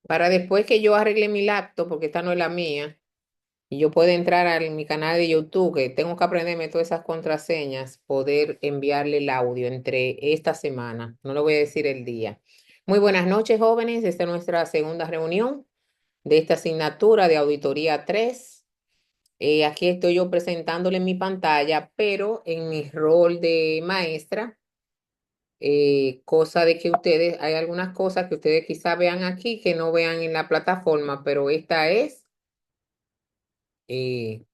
para después que yo arregle mi laptop, porque esta no es la mía, y yo pueda entrar a mi canal de YouTube, que tengo que aprenderme todas esas contraseñas, poder enviarle el audio entre esta semana. No le voy a decir el día. Muy buenas noches, jóvenes. Esta es nuestra segunda reunión de esta asignatura de Auditoría 3. Aquí estoy yo presentándole mi pantalla, pero en mi rol de maestra, cosa de que ustedes, hay algunas cosas que ustedes quizá vean aquí que no vean en la plataforma, pero esta es eh,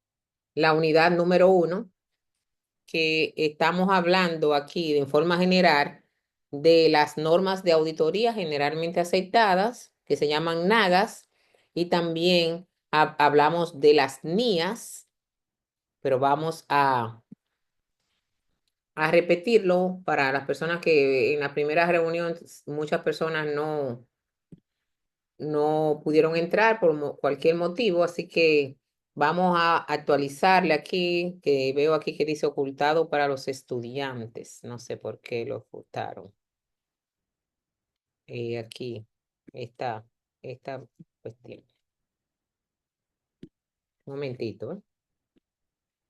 la unidad número 1 que estamos hablando aquí de forma general de las normas de auditoría generalmente aceptadas, que se llaman NAGAS, y también hablamos de las NIAS, pero vamos a repetirlo para las personas que en la primera reunión muchas personas no pudieron entrar por cualquier motivo, así que vamos a actualizarle aquí, que veo aquí que dice ocultado para los estudiantes. No sé por qué lo ocultaron. Aquí está esta cuestión. Un momentito, ¿eh?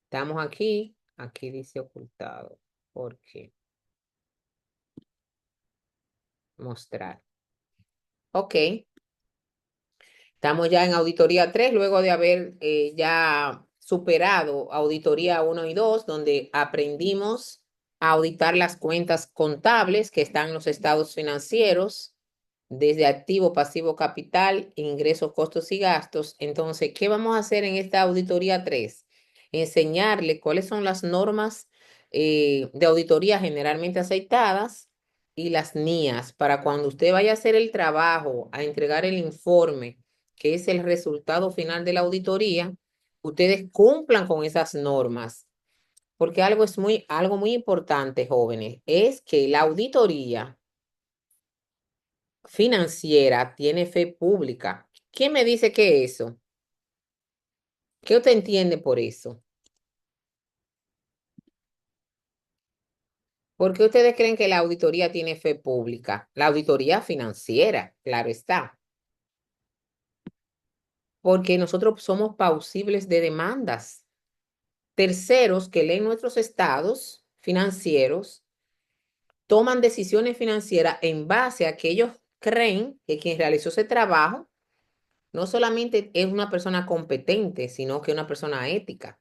Estamos aquí, aquí dice ocultado. ¿Por qué? Mostrar. Ok. Estamos ya en auditoría 3 luego de haber ya superado auditoría 1 y 2 donde aprendimos a auditar las cuentas contables que están en los estados financieros, desde activo, pasivo, capital, ingresos, costos y gastos. Entonces, ¿qué vamos a hacer en esta auditoría 3? Enseñarle cuáles son las normas de auditoría generalmente aceptadas y las NIAS para cuando usted vaya a hacer el trabajo, a entregar el informe que es el resultado final de la auditoría, ustedes cumplan con esas normas. Porque algo muy importante, jóvenes, es que la auditoría financiera tiene fe pública. ¿Quién me dice que eso? ¿Qué usted entiende por eso? ¿Por qué ustedes creen que la auditoría tiene fe pública? La auditoría financiera, claro está. Porque nosotros somos pausibles de demandas. Terceros que leen nuestros estados financieros toman decisiones financieras en base a que ellos creen que quien realizó ese trabajo no solamente es una persona competente, sino que una persona ética,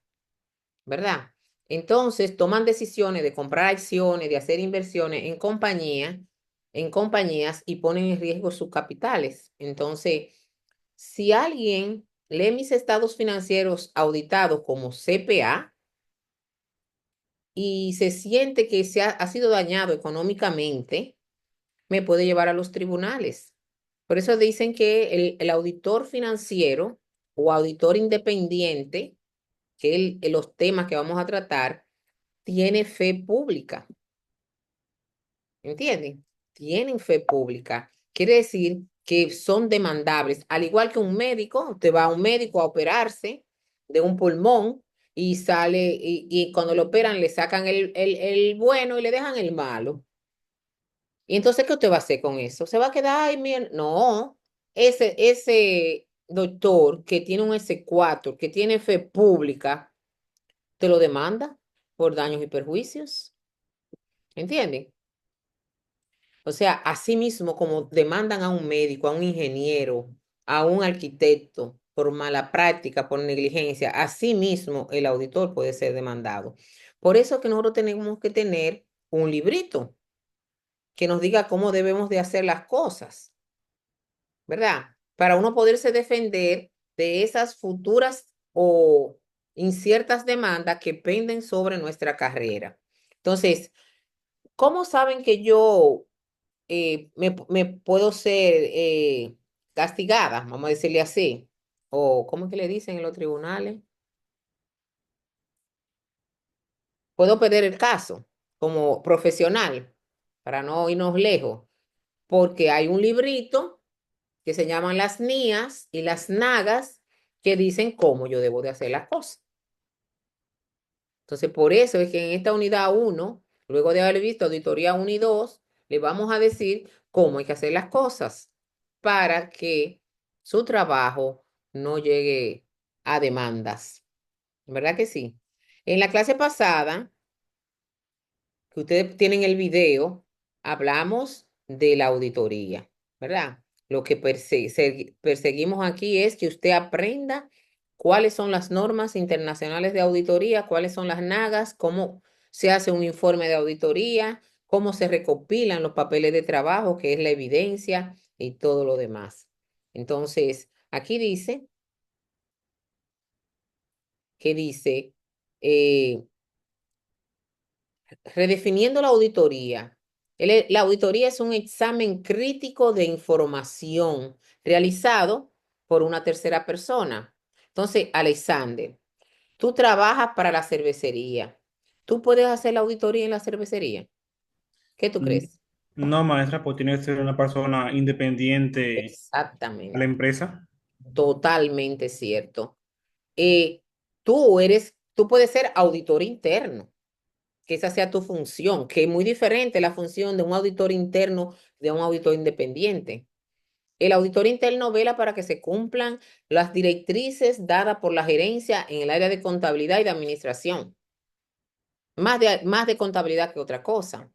¿verdad? Entonces toman decisiones de comprar acciones, de hacer inversiones en compañías y ponen en riesgo sus capitales. Entonces, si alguien lee mis estados financieros auditados como CPA, y se siente que ha sido dañado económicamente, me puede llevar a los tribunales. Por eso dicen que el auditor financiero o auditor independiente, que es los temas que vamos a tratar, tiene fe pública. ¿Entienden? Tienen fe pública. Quiere decir que son demandables. Al igual que un médico, usted va a un médico a operarse de un pulmón y sale, y cuando lo operan le sacan el bueno y le dejan el malo. Y entonces, ¿qué usted va a hacer con eso? ¿Se va a quedar, ay, mira? No, ese doctor que tiene un S4, que tiene fe pública, te lo demanda por daños y perjuicios. ¿Entienden? O sea, así mismo como demandan a un médico, a un ingeniero, a un arquitecto por mala práctica, por negligencia, así mismo el auditor puede ser demandado. Por eso que nosotros tenemos que tener un librito que nos diga cómo debemos de hacer las cosas, ¿verdad? Para uno poderse defender de esas futuras o inciertas demandas que penden sobre nuestra carrera. Entonces, ¿cómo saben que yo me puedo ser castigada, vamos a decirle así? O, ¿cómo es que le dicen en los tribunales? Puedo perder el caso como profesional, para no irnos lejos, porque hay un librito que se llaman las NIAS y las NAGAS que dicen cómo yo debo de hacer las cosas. Entonces, por eso es que en esta unidad 1, luego de haber visto auditoría 1 y 2, le vamos a decir cómo hay que hacer las cosas para que su trabajo no llegue a demandas. ¿Verdad que sí? En la clase pasada, que ustedes tienen el video, hablamos de la auditoría, ¿verdad? Lo que perseguimos aquí es que usted aprenda cuáles son las normas internacionales de auditoría, cuáles son las NAGAs, cómo se hace un informe de auditoría, cómo se recopilan los papeles de trabajo, que es la evidencia y todo lo demás. Entonces, aquí dice que dice, eh, redefiniendo la auditoría. La auditoría es un examen crítico de información realizado por una tercera persona. Entonces, Alexander, tú trabajas para la cervecería. ¿Tú puedes hacer la auditoría en la cervecería? ¿Qué tú Mm, crees? No, maestra, pues tiene que ser una persona independiente a la Exactamente. empresa. Totalmente cierto. Tú puedes ser auditor interno, que esa sea tu función, que es muy diferente la función de un auditor interno de un auditor independiente. El auditor interno vela para que se cumplan las directrices dadas por la gerencia en el área de contabilidad y de administración, más de contabilidad que otra cosa.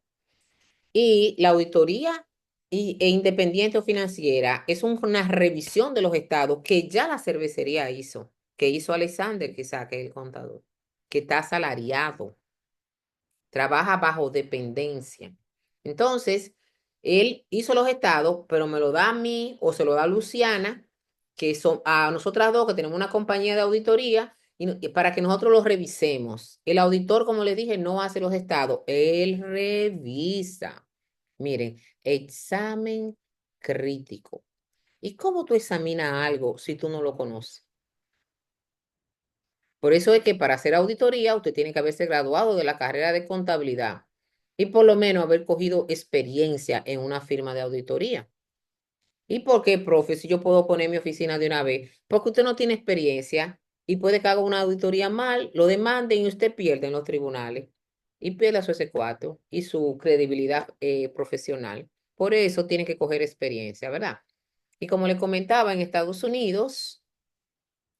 Y la auditoría e independiente o financiera es una revisión de los estados que ya la cervecería hizo, que hizo Alexander, quizá, que es el contador, que está asalariado, trabaja bajo dependencia. Entonces, él hizo los estados, pero me lo da a mí o se lo da a Luciana, que son a nosotras dos que tenemos una compañía de auditoría, y para que nosotros los revisemos. El auditor, como les dije, no hace los estados, él revisa. Miren, examen crítico. ¿Y cómo tú examinas algo si tú no lo conoces? Por eso es que para hacer auditoría usted tiene que haberse graduado de la carrera de contabilidad y por lo menos haber cogido experiencia en una firma de auditoría. ¿Y por qué, profe, si yo puedo poner mi oficina de una vez? Porque usted no tiene experiencia y puede que haga una auditoría mal, lo demanden y usted pierde en los tribunales y pierda su S4 y su credibilidad profesional. Por eso tiene que coger experiencia, ¿verdad? Y como le comentaba, en Estados Unidos,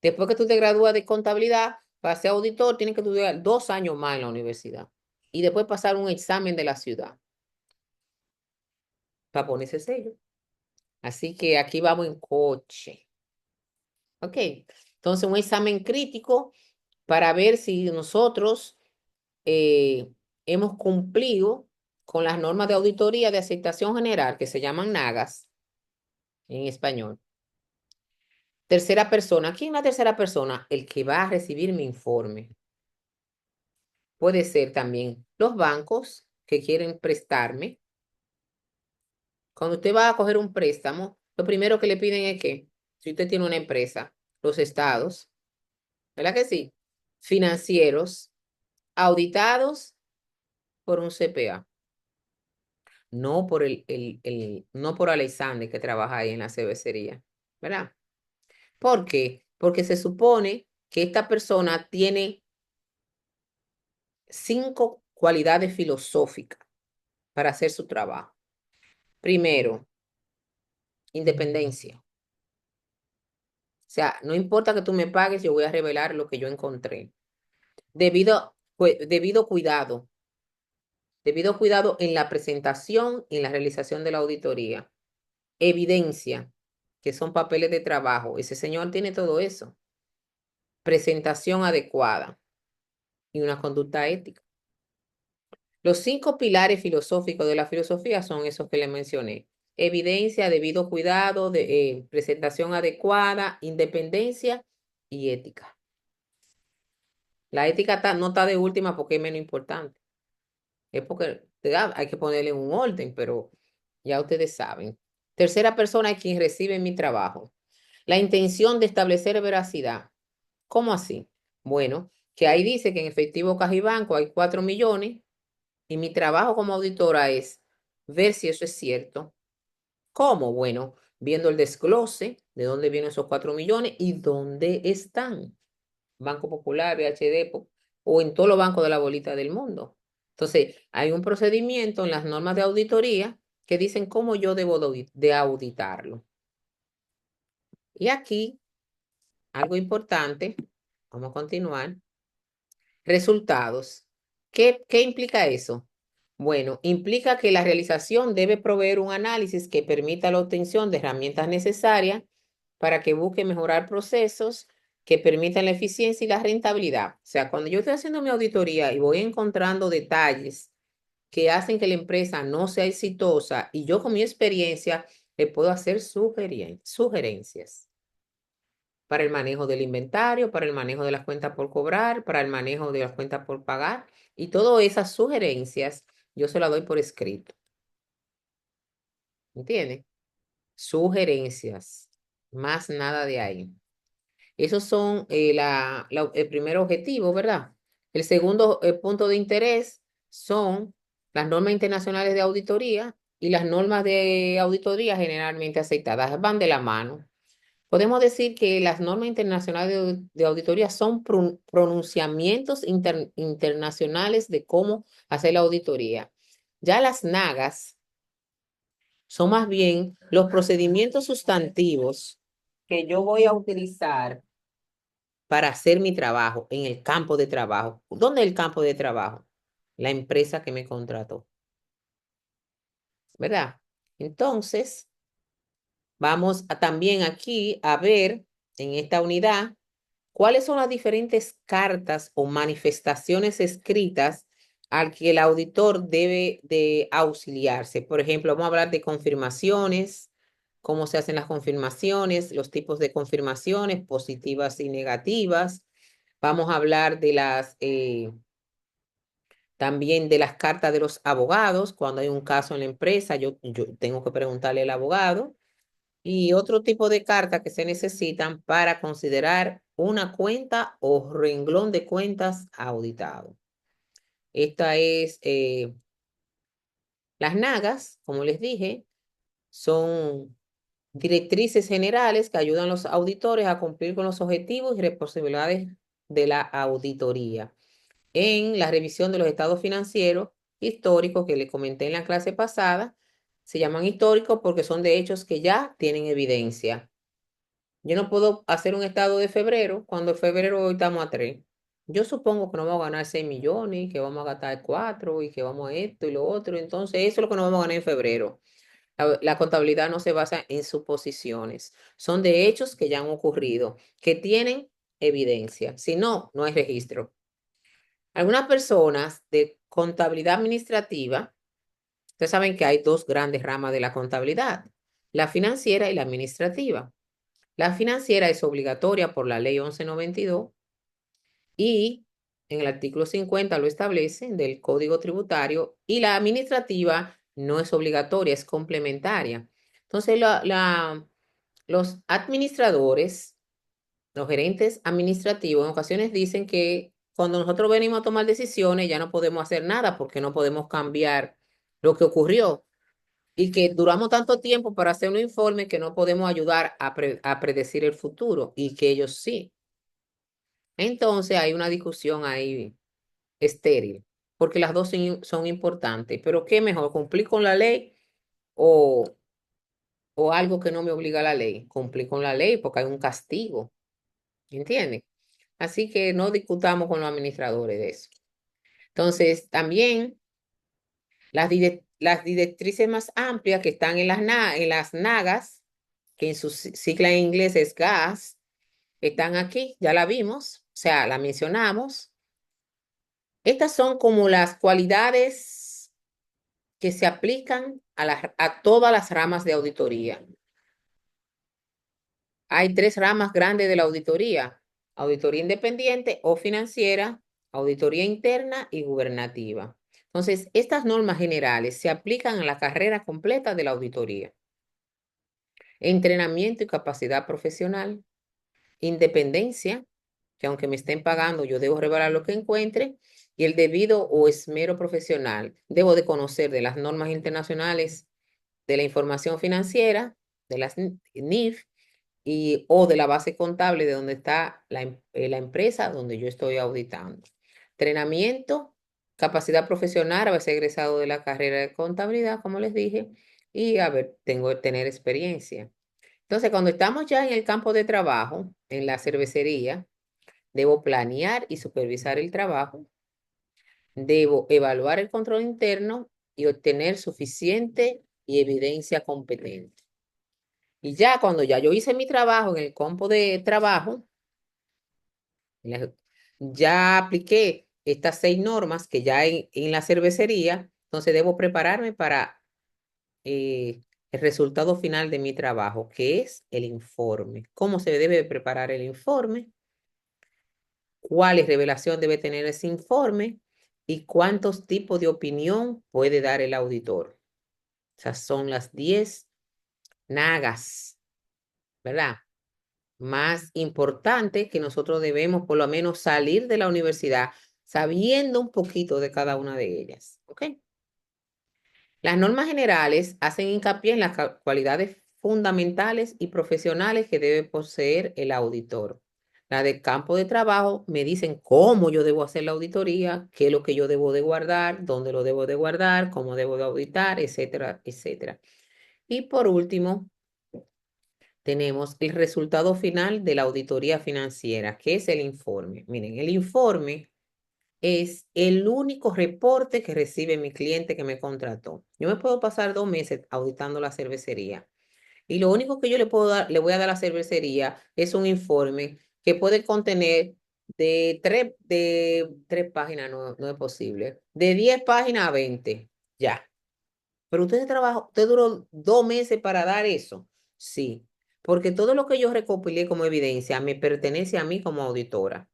después que tú te gradúas de contabilidad, para ser auditor, tienes que estudiar 2 años más en la universidad y después pasar un examen de la ciudad para poner ese sello. Así que aquí vamos en coche. ¿Ok? Entonces, un examen crítico para ver si nosotros eh, hemos cumplido con las normas de auditoría de aceptación general, que se llaman NAGAS en español. Tercera persona. ¿Quién es la tercera persona? El que va a recibir mi informe. Puede ser también los bancos que quieren prestarme. Cuando usted va a coger un préstamo, lo primero que le piden es que, si usted tiene una empresa, los estados, ¿verdad que sí? Financieros, auditados por un CPA, no por no por Alexander que trabaja ahí en la cervecería, ¿verdad? ¿Por qué? Porque se supone que esta persona tiene 5 cualidades filosóficas para hacer su trabajo. Primero, independencia. O sea, no importa que tú me pagues, yo voy a revelar lo que yo encontré. Debido cuidado, debido cuidado en la presentación y en la realización de la auditoría. Evidencia, que son papeles de trabajo. Ese señor tiene todo eso. Presentación adecuada y una conducta ética. Los 5 pilares filosóficos de la filosofía son esos que le mencioné. Evidencia, debido cuidado, presentación adecuada, independencia y ética. La ética no está de última porque es menos importante. Es porque hay que ponerle un orden, pero ya ustedes saben. Tercera persona es quien recibe mi trabajo. La intención de establecer veracidad. ¿Cómo así? Bueno, que ahí dice que en efectivo Caja y Banco hay 4 millones y mi trabajo como auditora es ver si eso es cierto. ¿Cómo? Bueno, viendo el desglose de dónde vienen esos 4 millones y dónde están. Banco Popular, BHD o en todos los bancos de la bolita del mundo. Entonces, hay un procedimiento en las normas de auditoría que dicen cómo yo debo de auditarlo. Y aquí, algo importante, vamos a continuar. Resultados. ¿Qué implica eso? Bueno, implica que la realización debe proveer un análisis que permita la obtención de herramientas necesarias para que busque mejorar procesos que permitan la eficiencia y la rentabilidad. O sea, cuando yo estoy haciendo mi auditoría y voy encontrando detalles que hacen que la empresa no sea exitosa y yo con mi experiencia le puedo hacer sugerencias para el manejo del inventario, para el manejo de las cuentas por cobrar, para el manejo de las cuentas por pagar. Y todas esas sugerencias yo se las doy por escrito. ¿Entiendes? Sugerencias. Más nada de ahí. Esos son el primer objetivo, ¿verdad? El segundo punto de interés son las normas internacionales de auditoría y las normas de auditoría generalmente aceptadas. Van de la mano. Podemos decir que las normas internacionales de auditoría son pronunciamientos internacionales de cómo hacer la auditoría. Ya las NAGAS son más bien los procedimientos sustantivos que yo voy a utilizar para hacer mi trabajo en el campo de trabajo. ¿Dónde es el campo de trabajo? La empresa que me contrató, ¿verdad? Entonces, vamos también aquí a ver en esta unidad cuáles son las diferentes cartas o manifestaciones escritas al que el auditor debe de auxiliarse. Por ejemplo, vamos a hablar de confirmaciones, cómo se hacen las confirmaciones, los tipos de confirmaciones positivas y negativas. Vamos a hablar de también de las cartas de los abogados. Cuando hay un caso en la empresa, yo tengo que preguntarle al abogado y otro tipo de cartas que se necesitan para considerar una cuenta o renglón de cuentas auditado. Esta es las NAGAS, como les dije, son directrices generales que ayudan a los auditores a cumplir con los objetivos y responsabilidades de la auditoría en la revisión de los estados financieros históricos que le comenté en la clase pasada. Se llaman históricos porque son de hechos que ya tienen evidencia. Yo no puedo hacer un estado de febrero cuando en febrero hoy estamos a 3. Yo supongo que no vamos a ganar 6 millones, que vamos a gastar 4 y que vamos a esto y lo otro. Entonces, eso es lo que nos vamos a ganar en febrero. La contabilidad no se basa en suposiciones. Son de hechos que ya han ocurrido, que tienen evidencia. Si no, no hay registro. Algunas personas de contabilidad administrativa, ustedes saben que hay dos grandes ramas de la contabilidad, la financiera y la administrativa. La financiera es obligatoria por la ley 1192 y en el artículo 50 lo establece del Código Tributario y la administrativa no es obligatoria, es complementaria. Entonces, los administradores, los gerentes administrativos en ocasiones dicen que cuando nosotros venimos a tomar decisiones ya no podemos hacer nada porque no podemos cambiar lo que ocurrió y que duramos tanto tiempo para hacer un informe que no podemos ayudar a predecir el futuro y que ellos sí. Entonces hay una discusión ahí estéril, porque las dos son importantes, pero ¿qué mejor, cumplir con la ley o, o algo que no me obliga a la ley? Cumplir con la ley porque hay un castigo, ¿entiendes? Así que no discutamos con los administradores de eso. Entonces, también las directrices más amplias que están en las NAGAS, que en su sigla en inglés es GAS, están aquí, ya la vimos, o sea, la mencionamos. Estas son como las cualidades que se aplican a todas las ramas de auditoría. Hay tres ramas grandes de la auditoría: auditoría independiente o financiera, auditoría interna y gubernativa. Entonces, estas normas generales se aplican a la carrera completa de la auditoría. Entrenamiento y capacidad profesional, independencia, que aunque me estén pagando, yo debo revelar lo que encuentre, y el debido o esmero profesional. Debo de conocer de las normas internacionales de la información financiera, de las NIF, o de la base contable de donde está la empresa donde yo estoy auditando. Entrenamiento, capacidad profesional, haberse egresado de la carrera de contabilidad, como les dije, y tener experiencia. Entonces, cuando estamos ya en el campo de trabajo, en la cervecería, debo planear y supervisar el trabajo, debo evaluar el control interno y obtener suficiente y evidencia competente. Y ya cuando ya yo hice mi trabajo en el campo de trabajo, la- ya apliqué estas 6 normas que ya en la cervecería, entonces debo prepararme para el resultado final de mi trabajo, que es el informe. ¿Cómo se debe preparar el informe? ¿Cuál revelación debe tener ese informe? ¿Y cuántos tipos de opinión puede dar el auditor? Esas son las 10 nagas, ¿verdad? Más importante que nosotros debemos por lo menos salir de la universidad sabiendo un poquito de cada una de ellas. ¿Ok? Las normas generales hacen hincapié en las cualidades fundamentales y profesionales que debe poseer el auditor. La de campo de trabajo me dicen cómo yo debo hacer la auditoría, qué es lo que yo debo de guardar, dónde lo debo de guardar, cómo debo de auditar, etcétera, etcétera. Y por último, tenemos el resultado final de la auditoría financiera, que es el informe. Miren, el informe es el único reporte que recibe mi cliente que me contrató. Yo me puedo pasar 2 meses auditando la cervecería y lo único que yo le puedo dar, le voy a dar a la cervecería es un informe que puede contener de tres páginas, no, no es posible, de 10 páginas a 20, ya. Pero usted duró 2 meses para dar eso. Sí, porque todo lo que yo recopilé como evidencia me pertenece a mí como auditora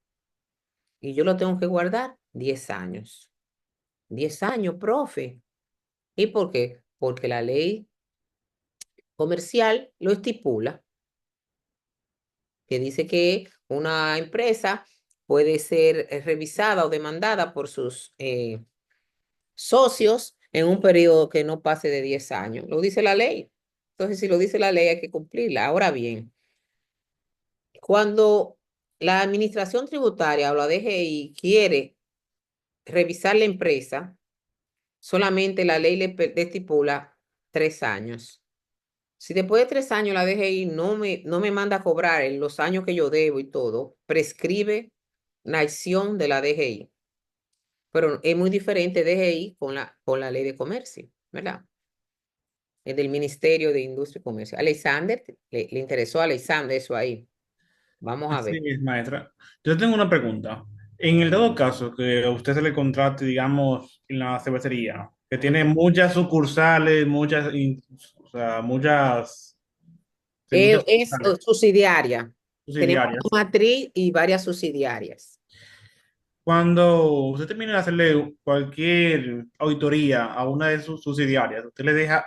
y yo lo tengo que guardar 10 años. 10 años, profe. ¿Y por qué? Porque la ley comercial lo estipula, que dice que una empresa puede ser revisada o demandada por sus socios en un periodo que no pase de 10 años. Lo dice la ley. Entonces, si lo dice la ley, hay que cumplirla. Ahora bien, cuando la administración tributaria o la DGI quiere revisar la empresa, solamente la ley le estipula 3 años. Si después de 3 años la DGI no me manda a cobrar en los años que yo debo y todo, prescribe la acción de la DGI. Pero es muy diferente DGI con la ley de comercio, ¿verdad? Es del Ministerio de Industria y Comercio. Alexander, le interesó a Alexander eso ahí. Vamos a Así ver. es, maestra. Yo tengo una pregunta. En el dado caso que a usted se le contrate, digamos, en la cervecería, que tiene Ujú. muchas sucursales, o sea, sí, muchas Es sucursales subsidiaria. Tenemos subsidiarias. una matriz y varias subsidiarias. Cuando usted termine de hacerle cualquier auditoría a una de sus subsidiarias, usted le deja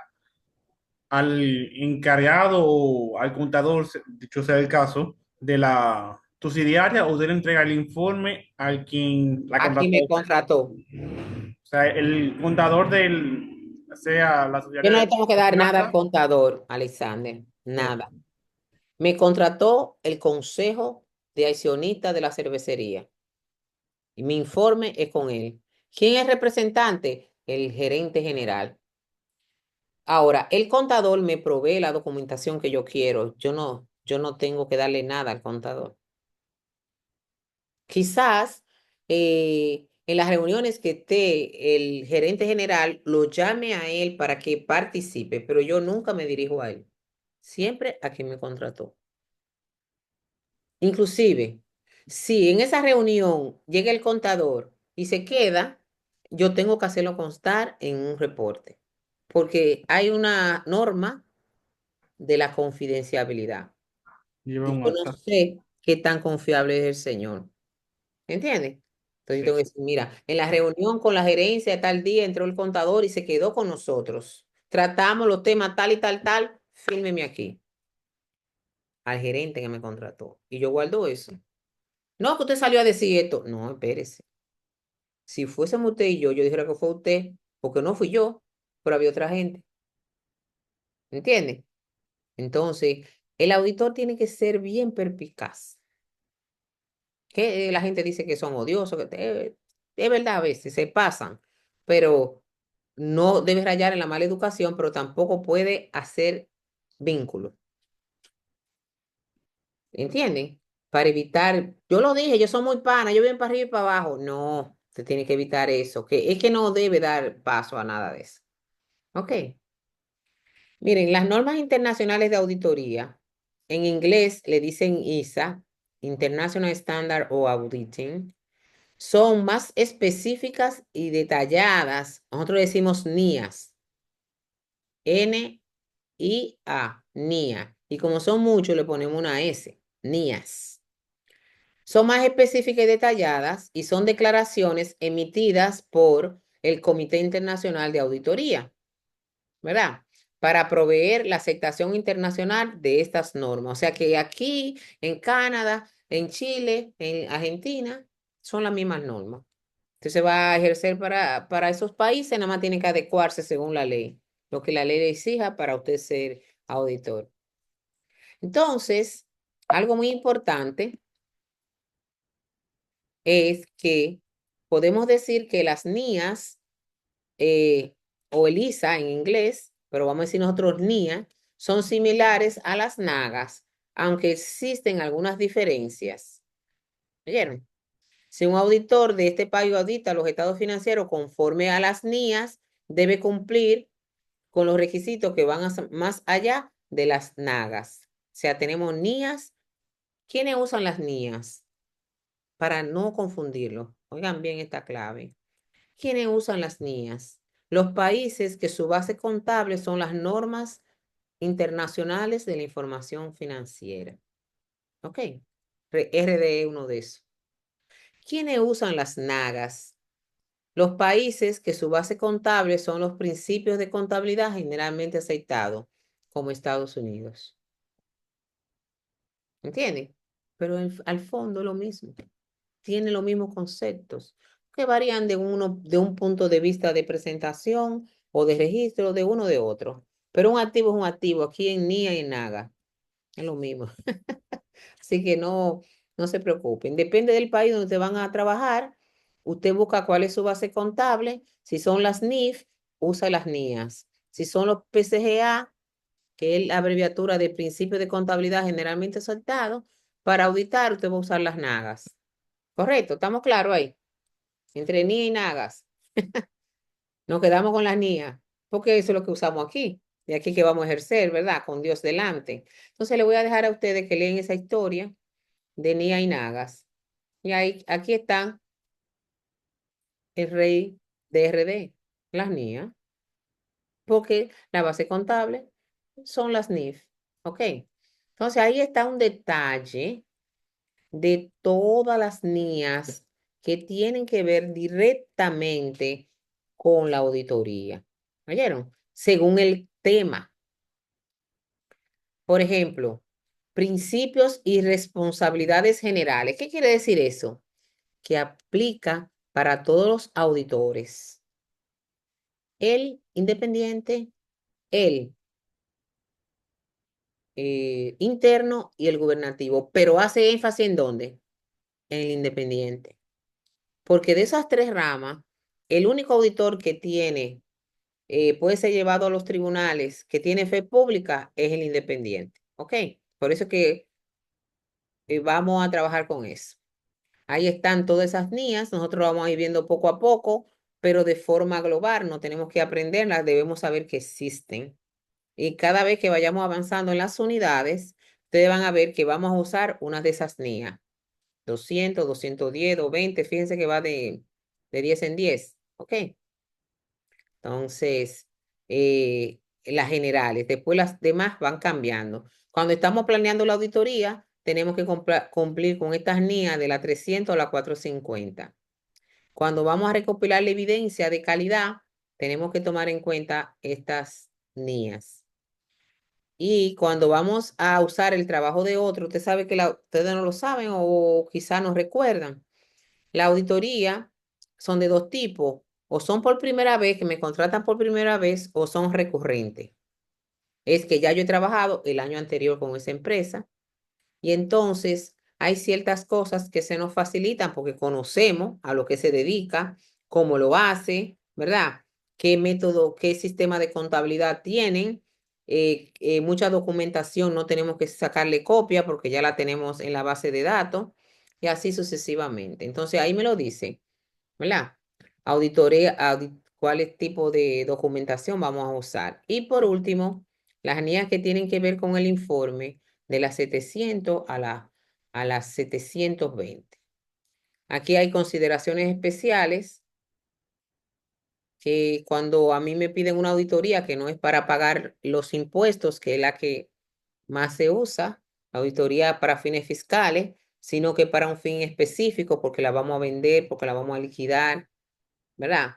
al encargado o al contador, dicho sea el caso, de la subsidiaria, o usted le entrega el informe al quien la Aquí contrató. me O contrató. sea, el contador sea la Yo no subsidiaria le de tengo que dar nada al confianza. contador, Alexander. Ok. Nada. Me contrató el consejo de accionistas de la cervecería. Y mi informe es con él. ¿Quién es representante? El gerente general. Ahora, el contador me provee la documentación que yo quiero. Yo no tengo que darle nada al contador. Quizás en las reuniones que esté el gerente general lo llame a él para que participe, pero yo nunca me dirijo a él. Siempre a quien me contrató. Inclusive, si en esa reunión llega el contador y se queda, yo tengo que hacerlo constar en un reporte, porque hay una norma de la confidencialidad Lleva y un yo no acta. sé qué tan confiable es el señor. ¿Entiendes? Entonces yo Sí. tengo que decir, mira, en la reunión con la gerencia tal día entró el contador y se quedó con nosotros. Tratamos los temas tal y tal, tal, fírmeme aquí al gerente que me contrató. Y yo guardo eso. No, que usted salió a decir esto. No, espérese. Si fuésemos usted y yo dijera que fue usted, porque no fui yo, pero había otra gente. ¿Entiende? Entonces, el auditor tiene que ser bien perspicaz. Que la gente dice que son odiosos, es verdad a veces, se pasan, pero no debe rayar en la mala educación, pero tampoco puede hacer vínculo. ¿entienden? Para evitar, yo lo dije, yo soy muy pana, yo bien para arriba y para abajo. No, se tiene que evitar eso, que es que no debe dar paso a nada de eso. Ok. Miren, las normas internacionales de auditoría, en inglés le dicen ISA, International Standard of Auditing, son más específicas y detalladas. Nosotros decimos NIAS, N-I-A, NIA. Y como son muchos, le ponemos una S, NIAS. Son más específicas y detalladas y son declaraciones emitidas por el Comité Internacional de Auditoría, ¿verdad? Para proveer la aceptación internacional de estas normas. O sea que aquí, en Canadá, en Chile, en Argentina, son las mismas normas. Entonces va a ejercer para esos países, nada más tiene que adecuarse según la ley, lo que la ley le exija para usted ser auditor. Entonces, algo muy importante es que podemos decir que las NIAs o ELISA en inglés, pero vamos a decir nosotros NIA, son similares a las NAGAS, aunque existen algunas diferencias. ¿Oyeron? Si un auditor de este país audita los estados financieros conforme a las NIAs, debe cumplir con los requisitos que van más allá de las NAGAS. O sea, tenemos NIAs. ¿Quiénes usan las NIAs? Para no confundirlo. Oigan bien esta clave. ¿Quiénes usan las NIAs? Los países que su base contable son las normas internacionales de la información financiera. ¿Ok? RDE es uno de esos. ¿Quiénes usan las NAGAS? Los países que su base contable son los principios de contabilidad generalmente aceptados, como Estados Unidos. ¿Entienden? Pero al fondo es lo mismo. Tiene los mismos conceptos que varían de un punto de vista de presentación o de registro de uno de otro. Pero un activo es un activo, aquí en NIA y en NAGA, es lo mismo. Así que no se preocupen. Depende del país donde te van a trabajar. Usted busca cuál es su base contable. Si son las NIF, usa las NIAs. Si son los PCGA, que es la abreviatura de principio de contabilidad generalmente aceptado, para auditar usted va a usar las NAGAS. Correcto, ¿estamos claros ahí? Entre NIA y NAGAS. Nos quedamos con las NIA, porque eso es lo que usamos aquí. Y aquí que vamos a ejercer, ¿verdad? Con Dios delante. Entonces le voy a dejar a ustedes que leen esa historia de NIA y NAGAS. Y ahí, aquí está el rey de RD, las NIA, porque la base contable son las NIF. ¿Ok? Entonces ahí está un detalle de todas las NIAs que tienen que ver directamente con la auditoría. ¿Oyeron? Según el tema. Por ejemplo, principios y responsabilidades generales. ¿Qué quiere decir eso? Que aplica para todos los auditores. El independiente, el interno y el gubernativo. Pero hace énfasis en dónde? En el independiente. Porque de esas tres ramas, el único auditor que tiene, puede ser llevado a los tribunales, que tiene fe pública, es el independiente. ¿Ok? Por eso es que vamos a trabajar con eso. Ahí están todas esas NIAs, nosotros vamos a ir viendo poco a poco, pero de forma global, no tenemos que aprenderlas, debemos saber que existen. Y cada vez que vayamos avanzando en las unidades, ustedes van a ver que vamos a usar una de esas NIAs. 200, 210 o 20, fíjense que va de 10 en 10, ¿ok? Entonces, las generales, después las demás van cambiando. Cuando estamos planeando la auditoría, tenemos que cumplir con estas NIA de la 300 a la 450. Cuando vamos a recopilar la evidencia de calidad, tenemos que tomar en cuenta estas NIAs. Y cuando vamos a usar el trabajo de otro, usted sabe que ustedes no lo saben o quizás no recuerdan. La auditoría son de dos tipos, o son por primera vez, que me contratan por primera vez, o son recurrentes. Es que ya yo he trabajado el año anterior con esa empresa y entonces hay ciertas cosas que se nos facilitan porque conocemos a lo que se dedica, cómo lo hace, ¿verdad? ¿Qué método, qué sistema de contabilidad tienen? mucha documentación no tenemos que sacarle copia porque ya la tenemos en la base de datos y así sucesivamente. Entonces ahí me lo dice, ¿verdad? Auditoría, cuál tipo de documentación vamos a usar. Y por último, las líneas que tienen que ver con el informe de las 700 a las 720. Aquí hay consideraciones especiales que cuando a mí me piden una auditoría que no es para pagar los impuestos, que es la que más se usa, auditoría para fines fiscales, sino que para un fin específico, porque la vamos a vender, porque la vamos a liquidar, ¿verdad?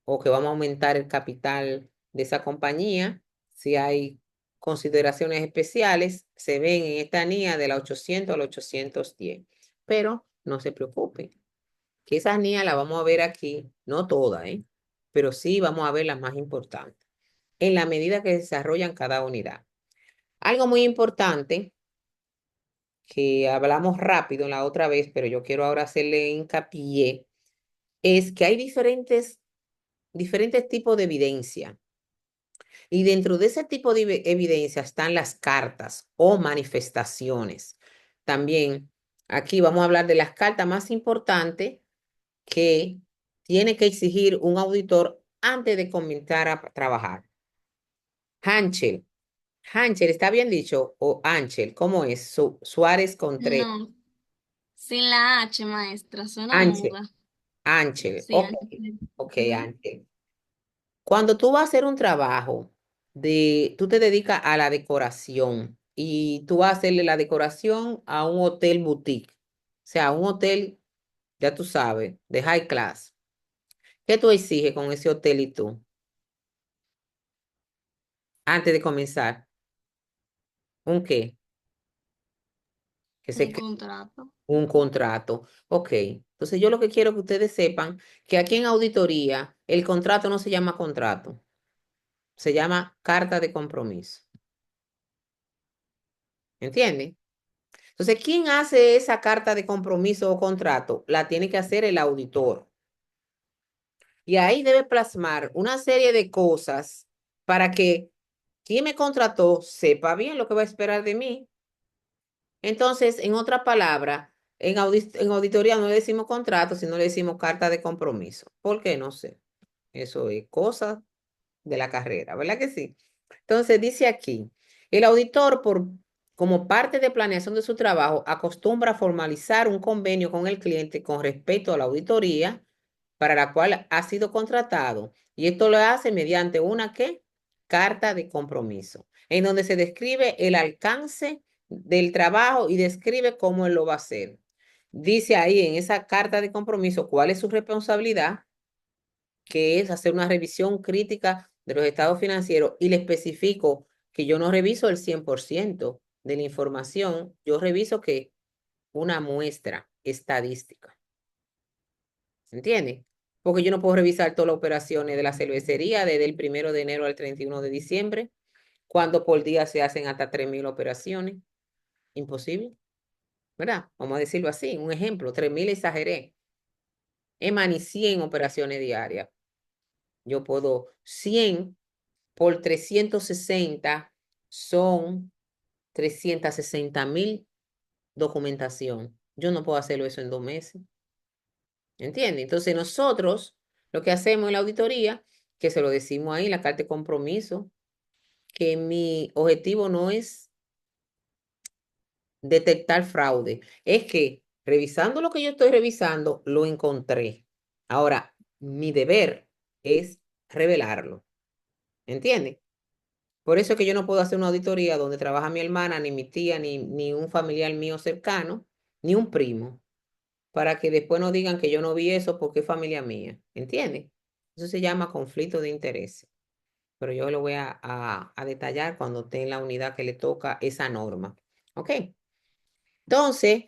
O que vamos a aumentar el capital de esa compañía. Si hay consideraciones especiales, se ven en esta NIA de la 800 a la 810. Pero no se preocupen, que esas NIA las vamos a ver aquí, no todas, ¿eh? Pero sí vamos a ver las más importantes, en la medida que desarrollan cada unidad. Algo muy importante que hablamos rápido la otra vez, pero yo quiero ahora hacerle hincapié, es que hay diferentes tipos de evidencia. Y dentro de ese tipo de evidencia están las cartas o manifestaciones. También aquí vamos a hablar de las cartas más importantes que tiene que exigir un auditor antes de comenzar a trabajar. Hanchel. Hanchel, ¿está bien dicho? O Anchel, ¿cómo es? Suárez Contreras. No, sin la H, maestra, suena Anchel, muda. Anchel. Sí, Ok, Ángel. ok, Ujú. Anchel. Cuando tú vas a hacer un trabajo tú te dedicas a la decoración y tú vas a hacerle la decoración a un hotel boutique, o sea, un hotel, ya tú sabes, de high class. ¿Qué tú exiges con ese hotel y tú? Antes de comenzar, ¿un qué? Que se Un contrato. un contrato. Ok, entonces yo lo que quiero que ustedes sepan que aquí en auditoría el contrato no se llama contrato, se llama carta de compromiso. ¿Entienden? Entonces, ¿quién hace esa carta de compromiso o contrato? La tiene que hacer el auditor. Y ahí debe plasmar una serie de cosas para que quien me contrató sepa bien lo que va a esperar de mí. Entonces, en otra palabra, en auditoría no le decimos contrato, sino le decimos carta de compromiso. ¿Por qué? No sé. Eso es cosa de la carrera, ¿verdad que sí? Entonces, dice aquí, el auditor, como parte de planeación de su trabajo, acostumbra a formalizar un convenio con el cliente con respecto a la auditoría para la cual ha sido contratado. Y esto lo hace mediante una ¿qué? Carta de compromiso, en donde se describe el alcance del trabajo y describe cómo él lo va a hacer. Dice ahí en esa carta de compromiso cuál es su responsabilidad, que es hacer una revisión crítica de los estados financieros y le especifico que yo no reviso el 100% de la información, yo reviso que una muestra estadística. ¿Entiendes? Porque yo no puedo revisar todas las operaciones de la cervecería desde el 1 de enero al 31 de diciembre, cuando por día se hacen hasta 3.000 operaciones. Imposible, ¿verdad? Vamos a decirlo así, un ejemplo, 3.000 exageré. Ni 100 operaciones diarias. Yo puedo 100 por 360 son 360.000 documentación. Yo no puedo hacerlo eso en 2 meses. ¿Entiendes? Entonces nosotros lo que hacemos en la auditoría, que se lo decimos ahí en la carta de compromiso, que mi objetivo no es detectar fraude, es que revisando lo que yo estoy revisando, lo encontré. Ahora, mi deber es revelarlo. ¿Entiendes? Por eso es que yo no puedo hacer una auditoría donde trabaja mi hermana, ni mi tía, ni un familiar mío cercano, ni un primo, para que después no digan que yo no vi eso porque es familia mía. ¿Entiendes? Eso se llama conflicto de intereses. Pero yo lo voy a detallar cuando esté en la unidad que le toca esa norma. ¿Ok? Entonces,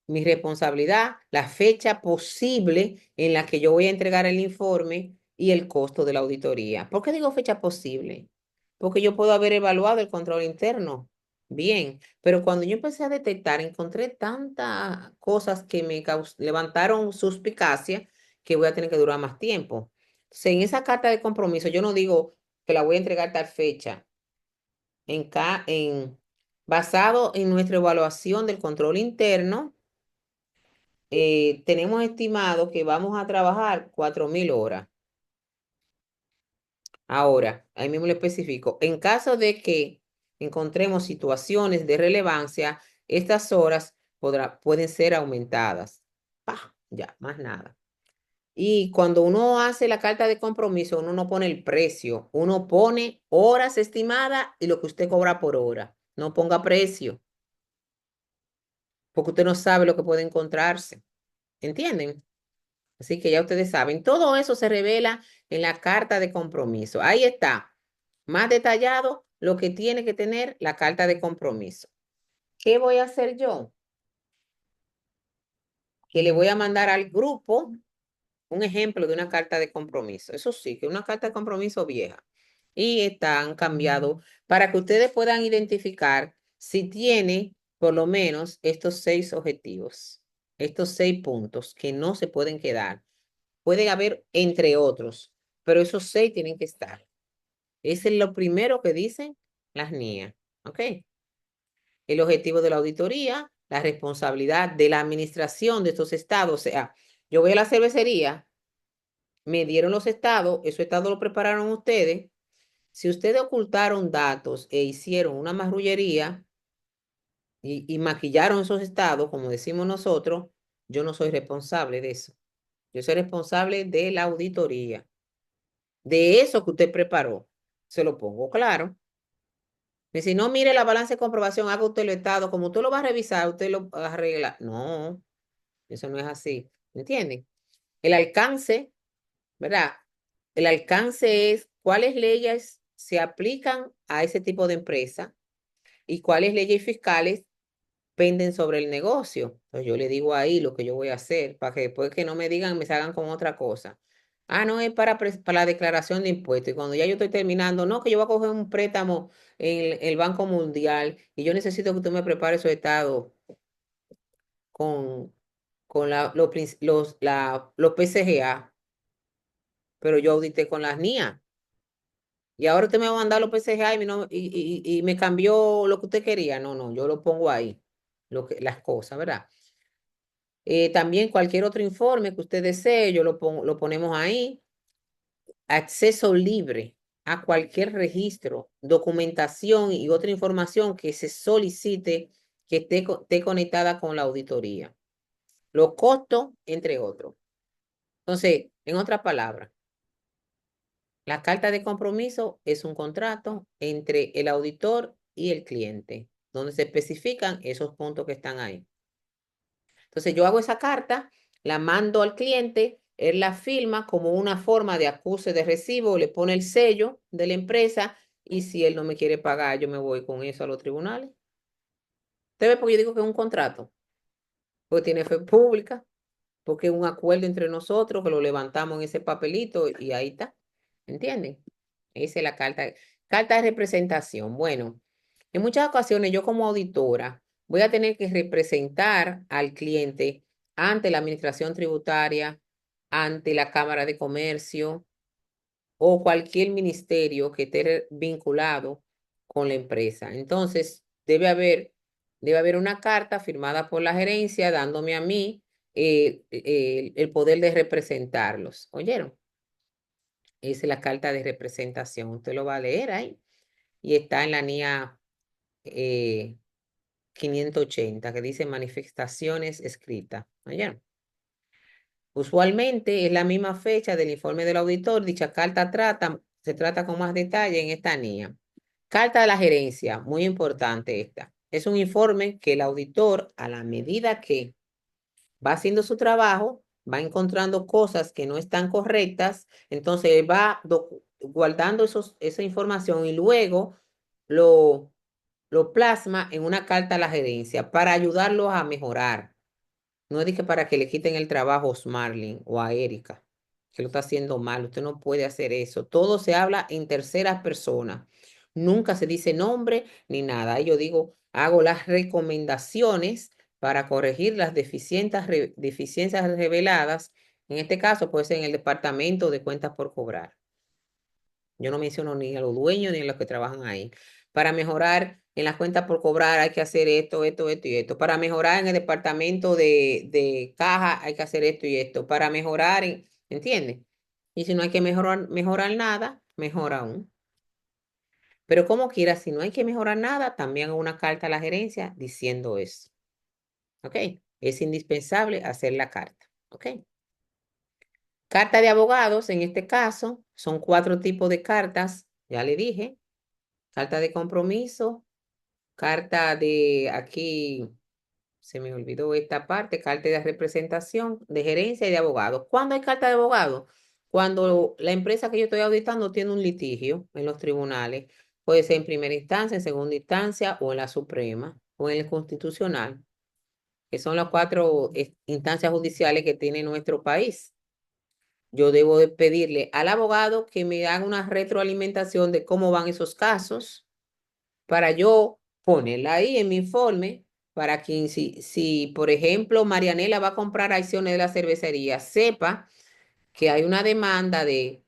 mi responsabilidad, la fecha posible en la que yo voy a entregar el informe y el costo de la auditoría. ¿Por qué digo fecha posible? Porque yo puedo haber evaluado el control interno. Bien, pero cuando yo empecé a detectar, encontré tantas cosas que me levantaron suspicacia que voy a tener que durar más tiempo. Entonces, en esa carta de compromiso, yo no digo que la voy a entregar tal fecha. basado en nuestra evaluación del control interno, tenemos estimado que vamos a trabajar 4.000 horas. Ahora, ahí mismo le especifico, en caso de que encontremos situaciones de relevancia, estas horas pueden ser aumentadas. Ya, más nada. Y cuando uno hace la carta de compromiso, uno no pone el precio, uno pone horas estimadas y lo que usted cobra por hora. No ponga precio, porque usted no sabe lo que puede encontrarse. ¿Entienden? Así que ya ustedes saben, todo eso se revela en la carta de compromiso. Ahí está, más detallado lo que tiene que tener la carta de compromiso. ¿Qué voy a hacer yo? Que le voy a mandar al grupo un ejemplo de una carta de compromiso. Eso sí, que es una carta de compromiso vieja. Y están cambiado para que ustedes puedan identificar si tiene por lo menos estos 6 objetivos, estos 6 puntos que no se pueden quedar. Puede haber entre otros, pero esos 6 tienen que estar. Ese es lo primero que dicen las NIA. ¿Ok? El objetivo de la auditoría, la responsabilidad de la administración de estos estados. O sea, yo voy a la cervecería, me dieron los estados, esos estados lo prepararon ustedes. Si ustedes ocultaron datos e hicieron una marrullería y maquillaron esos estados, como decimos nosotros, yo no soy responsable de eso. Yo soy responsable de la auditoría. De eso que usted preparó, se lo pongo claro. Y si no, mire la balanza de comprobación, haga usted el estado, como usted lo va a revisar, usted lo arregla. No, eso no es así. ¿Entienden? El alcance, ¿verdad? El alcance es cuáles leyes se aplican a ese tipo de empresa y cuáles leyes fiscales penden sobre el negocio. Entonces yo le digo ahí lo que yo voy a hacer para que después que no me digan, me salgan con otra cosa. Ah, no, es para la declaración de impuestos. Y cuando ya yo estoy terminando, no, que yo voy a coger un préstamo en el Banco Mundial y yo necesito que usted me prepare su estado con, con los PCGA, pero yo audité con las NIA. Y ahora usted me va a mandar los PCGA y me cambió lo que usted quería. No, no, yo lo pongo ahí, las cosas, ¿verdad? También cualquier otro informe que usted desee, yo lo ponemos ahí. Acceso libre a cualquier registro, documentación y otra información que se solicite que esté conectada con la auditoría. Los costos, entre otros. Entonces, en otras palabras, la carta de compromiso es un contrato entre el auditor y el cliente, donde se especifican esos puntos que están ahí. Entonces yo hago esa carta, la mando al cliente, él la firma como una forma de acuse de recibo, le pone el sello de la empresa y si él no me quiere pagar, yo me voy con eso a los tribunales. ¿Usted ve? Porque yo digo que es un contrato, porque tiene fe pública, porque es un acuerdo entre nosotros que lo levantamos en ese papelito y ahí está. ¿Entienden? Esa es la carta. Carta de representación. Bueno, en muchas ocasiones yo como auditora voy a tener que representar al cliente ante la administración tributaria, ante la Cámara de Comercio o cualquier ministerio que esté vinculado con la empresa. Entonces, debe haber una carta firmada por la gerencia dándome a mí el poder de representarlos. ¿Oyeron? Esa es la carta de representación. Usted lo va a leer ahí y está en la NIA 580 que dice manifestaciones escritas. ¿Oyeron? Usualmente es la misma fecha del informe del auditor. Dicha carta se trata con más detalle en esta NIA. Carta de la gerencia, muy importante esta. Es un informe que el auditor, a la medida que va haciendo su trabajo, va encontrando cosas que no están correctas, entonces va guardando esa información y luego lo, lo plasma en una carta a la gerencia para ayudarlos a mejorar. No es de que para que le quiten el trabajo a Osmarlin o a Erika, que lo está haciendo mal. Usted no puede hacer eso. Todo se habla en terceras personas. Nunca se dice nombre ni nada. Yo digo, hago las recomendaciones para corregir las deficiencias reveladas. En este caso, puede ser en el departamento de cuentas por cobrar. Yo no menciono ni a los dueños ni a los que trabajan ahí. Para mejorar en las cuentas por cobrar hay que hacer esto, esto, esto y esto. Para mejorar en el departamento de caja hay que hacer esto y esto. Para mejorar en, ¿entiendes? Y si no hay que mejorar nada, mejor aún. Pero como quiera, si no hay que mejorar nada, también hago una carta a la gerencia diciendo eso. ¿Ok? Es indispensable hacer la carta. ¿Ok? Carta de abogados, en este caso, son 4 tipos de cartas, ya le dije. Carta de compromiso, carta de, aquí se me olvidó esta parte, carta de representación, de gerencia y de abogados. ¿Cuándo hay carta de abogado? Cuando la empresa que yo estoy auditando tiene un litigio en los tribunales, puede ser en primera instancia, en segunda instancia o en la Suprema o en el Constitucional, que son las 4 instancias judiciales que tiene nuestro país. Yo debo de pedirle al abogado que me haga una retroalimentación de cómo van esos casos para yo ponerla ahí en mi informe para que si, por ejemplo, Marianela va a comprar acciones de la cervecería, sepa que hay una demanda de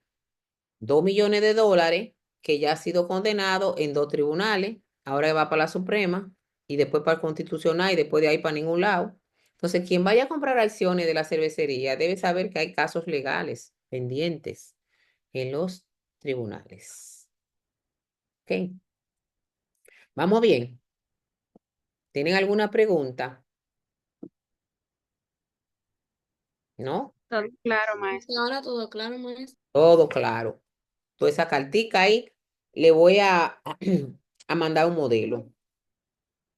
2 millones de dólares que ya ha sido condenado en 2 tribunales, ahora va para la Suprema y después para el Constitucional y después de ahí para ningún lado. Entonces, quien vaya a comprar acciones de la cervecería debe saber que hay casos legales pendientes en los tribunales. ¿Ok? ¿Vamos bien? ¿Tienen alguna pregunta? ¿No? Todo claro, maestra. Ahora todo claro, maestra. Todo claro. Toda esa cartica ahí, le voy a, a mandar un modelo.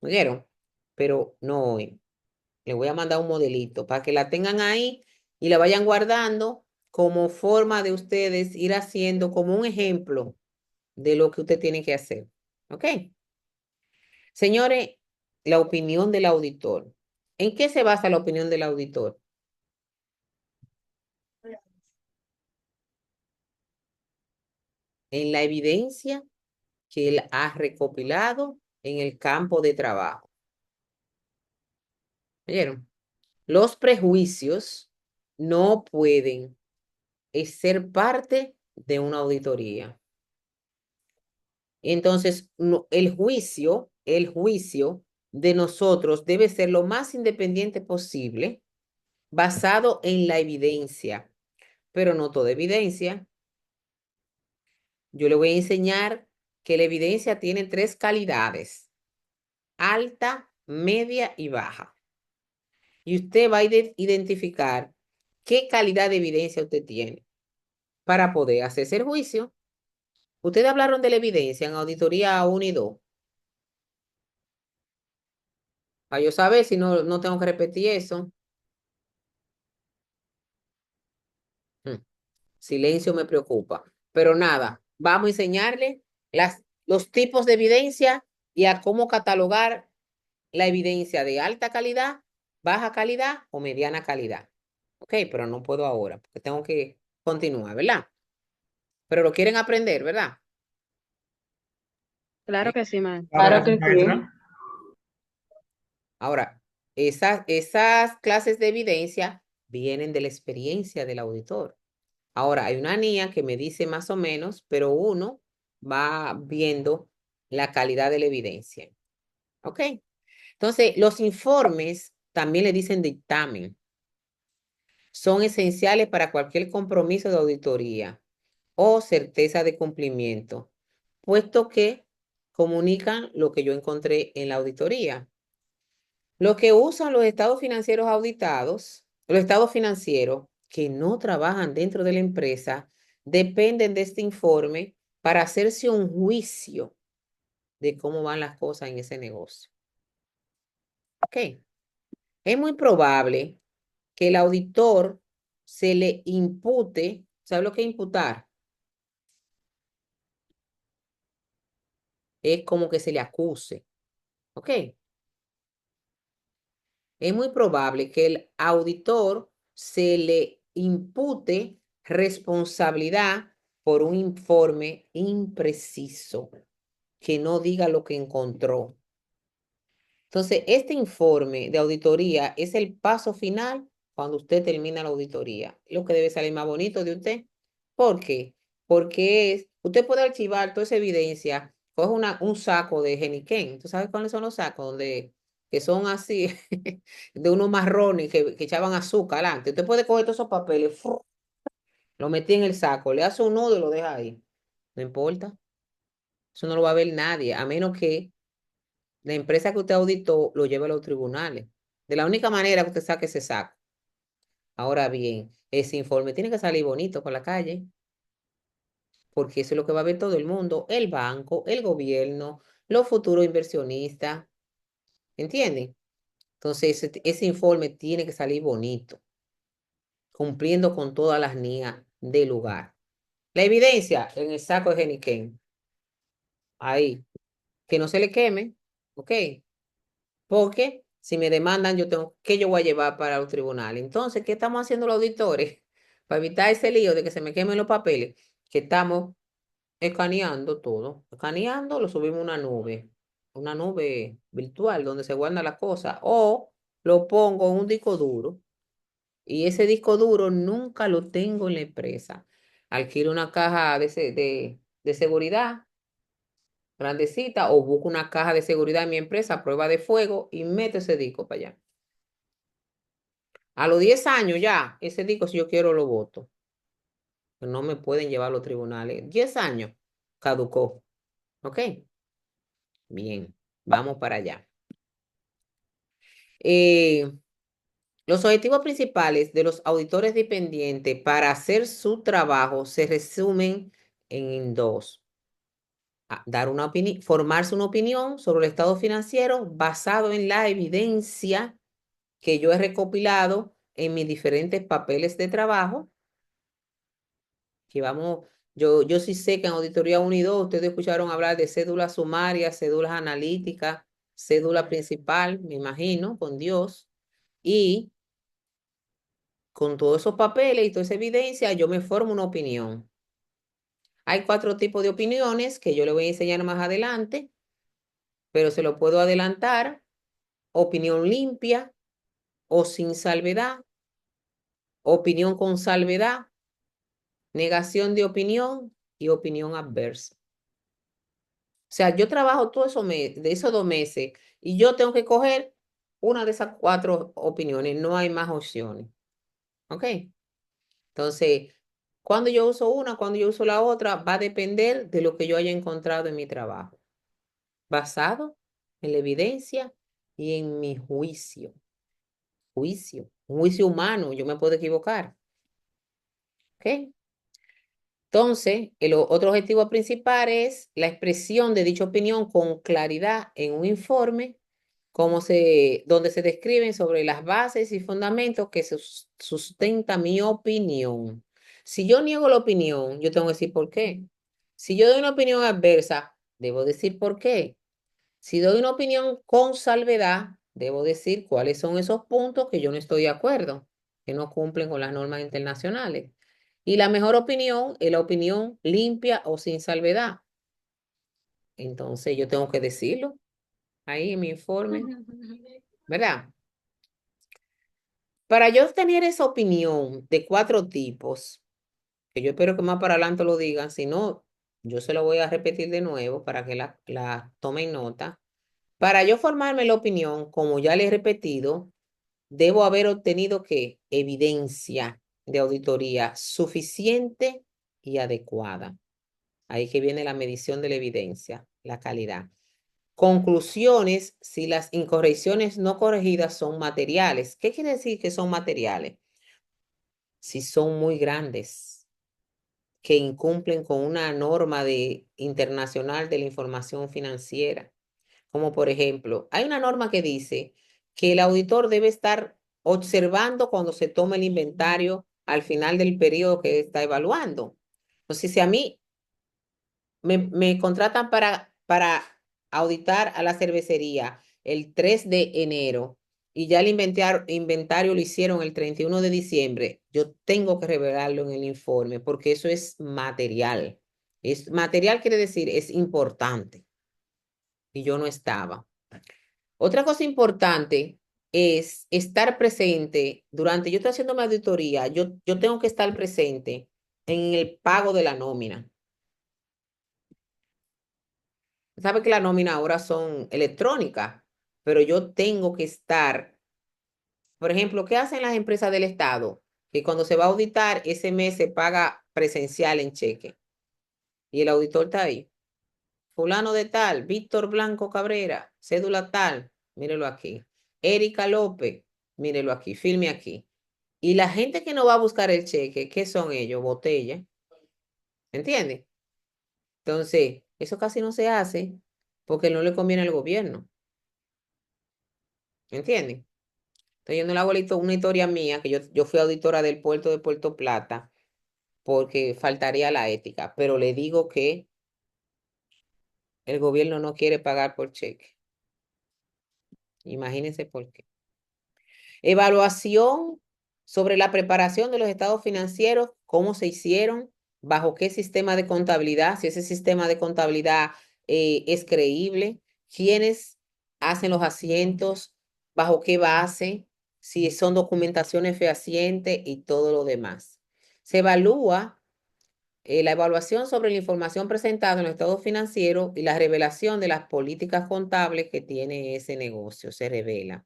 ¿Oyeron? Pero no hoy. Le voy a mandar un modelito para que la tengan ahí y la vayan guardando como forma de ustedes ir haciendo como un ejemplo de lo que usted tiene que hacer. ¿Ok? Señores, la opinión del auditor. ¿En qué se basa la opinión del auditor? En la evidencia que él ha recopilado en el campo de trabajo. ¿Oyeron? Los prejuicios no pueden ser parte de una auditoría. Entonces, el juicio de nosotros debe ser lo más independiente posible, basado en la evidencia, pero no toda evidencia. Yo le voy a enseñar que la evidencia tiene 3 calidades: alta, media y baja. Y usted va a identificar qué calidad de evidencia usted tiene para poder hacerse el juicio. Ustedes hablaron de la evidencia en auditoría 1 y 2. Para yo saber si no tengo que repetir eso. Silencio me preocupa. Pero nada, vamos a enseñarle los tipos de evidencia y a cómo catalogar la evidencia de alta calidad, baja calidad o mediana calidad. Ok, pero no puedo ahora porque tengo que continuar, ¿verdad? Pero lo quieren aprender, ¿verdad? Claro ¿Eh? que sí, maestra. Claro que sí, maestra. Ahora, esas clases de evidencia vienen de la experiencia del auditor. Ahora, hay una niña que me dice más o menos, pero uno va viendo la calidad de la evidencia. ¿Ok? Entonces, los informes también le dicen dictamen. Son esenciales para cualquier compromiso de auditoría o certeza de cumplimiento, puesto que comunican lo que yo encontré en la auditoría. Lo que usan los estados financieros auditados, los estados financieros que no trabajan dentro de la empresa, dependen de este informe para hacerse un juicio de cómo van las cosas en ese negocio. ¿Ok? Es muy probable que el auditor se le impute, ¿sabe lo que es imputar? Es como que se le acuse. ¿Ok? Es muy probable que el auditor se le impute responsabilidad por un informe impreciso, que no diga lo que encontró. Entonces, este informe de auditoría es el paso final cuando usted termina la auditoría. Lo que debe salir más bonito de usted. ¿Por qué? Porque usted puede archivar toda esa evidencia coge un saco de Geniquén. ¿Tú sabes cuáles son los sacos? Que son así, de unos marrones que echaban azúcar antes. Usted puede coger todos esos papeles, lo metí en el saco, le hace un nudo y lo deja ahí. No importa. Eso no lo va a ver nadie, a menos que la empresa que usted auditó lo lleve a los tribunales. De la única manera que usted saque ese saco. Ahora bien, ese informe tiene que salir bonito por la calle, porque eso es lo que va a ver todo el mundo, el banco, el gobierno, los futuros inversionistas, ¿entienden? Entonces, ese informe tiene que salir bonito, cumpliendo con todas las NIA del lugar. La evidencia en el saco de Geniquén, ahí, que no se le queme, ¿ok? Porque si me demandan, ¿qué yo voy a llevar para los tribunales? Entonces, ¿qué estamos haciendo los auditores? Para evitar ese lío de que se me quemen los papeles, que estamos escaneando todo. Escaneando, lo subimos a una nube virtual donde se guarda la cosa, o lo pongo en un disco duro, y ese disco duro nunca lo tengo en la empresa. Alquilo una caja de seguridad grandecita o busco una caja de seguridad en mi empresa, prueba de fuego y meto ese disco para allá. A los 10 años ya, ese disco si yo quiero lo voto. No me pueden llevar a los tribunales. 10 años, caducó. ¿Ok? Bien, vamos para allá. Eh, los objetivos principales de los auditores dependientes para hacer su trabajo se resumen en dos. Dar una opinión, formarse una opinión sobre el estado financiero basado en la evidencia que yo he recopilado en mis diferentes papeles de trabajo. Que vamos, yo sí sé que en Auditoría 1 y 2 ustedes escucharon hablar de cédulas sumarias, cédulas analíticas, cédula principal, me imagino, con Dios. Y con todos esos papeles y toda esa evidencia, yo me formo una opinión. Hay 4 tipos de opiniones que yo le voy a enseñar más adelante, pero se lo puedo adelantar. Opinión limpia o sin salvedad, opinión con salvedad, negación de opinión y opinión adversa. O sea, yo trabajo todo eso de esos 2 meses y yo tengo que coger una de esas 4 opiniones, no hay más opciones. ¿Ok? Entonces, cuando yo uso una, cuando yo uso la otra, va a depender de lo que yo haya encontrado en mi trabajo, basado en la evidencia y en mi juicio. Un juicio humano, yo me puedo equivocar. ¿Ok? Entonces, el otro objetivo principal es la expresión de dicha opinión con claridad en un informe donde se describen sobre las bases y fundamentos que sustenta mi opinión. Si yo niego la opinión, yo tengo que decir por qué. Si yo doy una opinión adversa, debo decir por qué. Si doy una opinión con salvedad, debo decir cuáles son esos puntos que yo no estoy de acuerdo, que no cumplen con las normas internacionales. Y la mejor opinión es la opinión limpia o sin salvedad. Entonces yo tengo que decirlo ahí en mi informe, ¿verdad? Para yo tener esa opinión de 4 tipos, que yo espero que más para adelante lo digan, si no, yo se lo voy a repetir de nuevo para que la tomen nota. Para yo formarme la opinión, como ya le he repetido, debo haber obtenido ¿qué? Evidencia de auditoría suficiente y adecuada. Ahí que viene la medición de la evidencia, la calidad. Conclusiones, si las incorrecciones no corregidas son materiales. ¿Qué quiere decir que son materiales? Si son muy grandes, que incumplen con una norma internacional de la información financiera. Como por ejemplo, hay una norma que dice que el auditor debe estar observando cuando se toma el inventario al final del periodo que está evaluando. Entonces, si a mí me contratan para auditar a la cervecería el 3 de enero y ya el inventario lo hicieron el 31 de diciembre, yo tengo que revelarlo en el informe porque eso es material. Material quiere decir es importante y yo no estaba. Otra cosa importante es estar presente yo estoy haciendo mi auditoría, yo tengo que estar presente en el pago de la nómina. Sabe que las nóminas ahora son electrónicas, pero yo tengo que estar, por ejemplo, ¿qué hacen las empresas del Estado? Que cuando se va a auditar, ese mes se paga presencial en cheque y el auditor está ahí. Fulano de tal, Víctor Blanco Cabrera, cédula tal, mírelo aquí. Erika López, mírelo aquí, firme aquí. Y la gente que no va a buscar el cheque, ¿qué son ellos? Botella, ¿entiendes? Entonces, eso casi no se hace porque no le conviene al gobierno, ¿entiendes? Entonces, yo no le hago una historia mía, que yo fui auditora del puerto de Puerto Plata, porque faltaría la ética, pero le digo que el gobierno no quiere pagar por cheque. Imagínense por qué. Evaluación sobre la preparación de los estados financieros, cómo se hicieron, bajo qué sistema de contabilidad, si ese sistema de contabilidad es creíble, quiénes hacen los asientos, bajo qué base, si son documentaciones fehacientes y todo lo demás. Se evalúa la evaluación sobre la información presentada en los estados financieros y la revelación de las políticas contables que tiene ese negocio, se revela.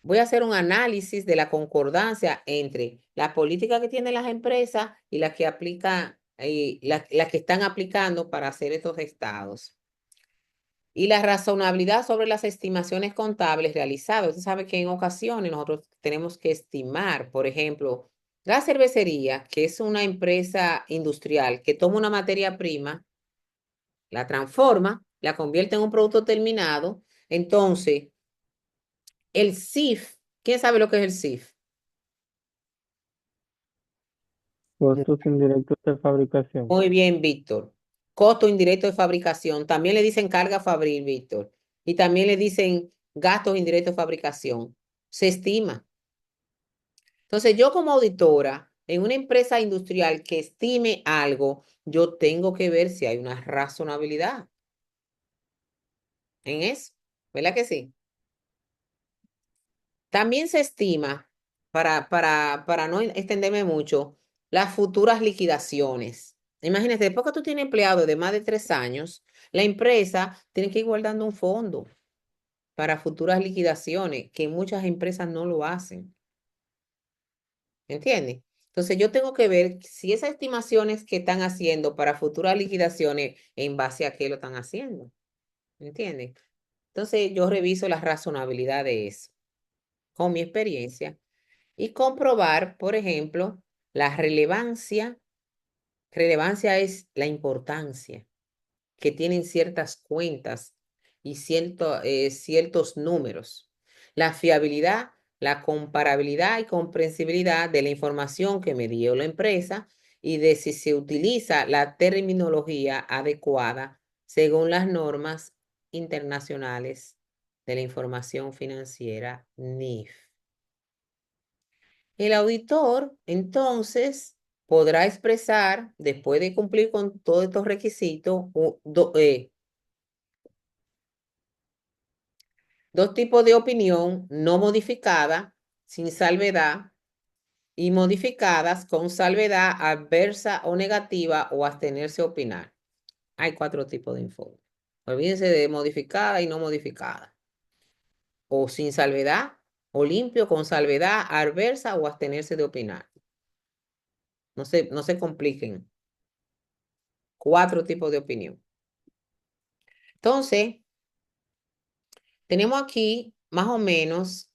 Voy a hacer un análisis de la concordancia entre la política que tienen las empresas y las que aplica, las que están aplicando para hacer estos estados. Y la razonabilidad sobre las estimaciones contables realizadas. Usted sabe que en ocasiones nosotros tenemos que estimar, por ejemplo, la cervecería, que es una empresa industrial que toma una materia prima, la transforma, la convierte en un producto terminado. Entonces, el CIF, ¿quién sabe lo que es el CIF? Costos indirectos de fabricación. Muy bien, Víctor. Costo indirecto de fabricación. También le dicen carga fabril, Víctor. Y también le dicen gastos indirectos de fabricación. Se estima. Entonces, yo como auditora en una empresa industrial que estime algo, yo tengo que ver si hay una razonabilidad en eso. ¿Verdad que sí? También se estima, para no extenderme mucho, las futuras liquidaciones. Imagínate, después que tú tienes empleado de más de 3 años, la empresa tiene que ir guardando un fondo para futuras liquidaciones, que muchas empresas no lo hacen. ¿Entiendes? Entonces yo tengo que ver si esas estimaciones que están haciendo para futuras liquidaciones, en base a qué lo están haciendo. ¿Entiendes? Entonces yo reviso la razonabilidad de eso, con mi experiencia y comprobar, por ejemplo, la relevancia. Relevancia es la importancia que tienen ciertas cuentas y ciertos números. La fiabilidad, la comparabilidad y comprensibilidad de la información que me dio la empresa y de si se utiliza la terminología adecuada según las normas internacionales de la información financiera NIF. El auditor, entonces, podrá expresar, después de cumplir con todos estos requisitos, dos tipos de opinión: no modificada, sin salvedad, y modificadas con salvedad adversa o negativa, o abstenerse a opinar. Hay 4 tipos de informe. Olvídense de modificada y no modificada. O sin salvedad, o limpio, con salvedad, adversa o abstenerse de opinar. No se compliquen. 4 tipos de opinión. Entonces, tenemos aquí más o menos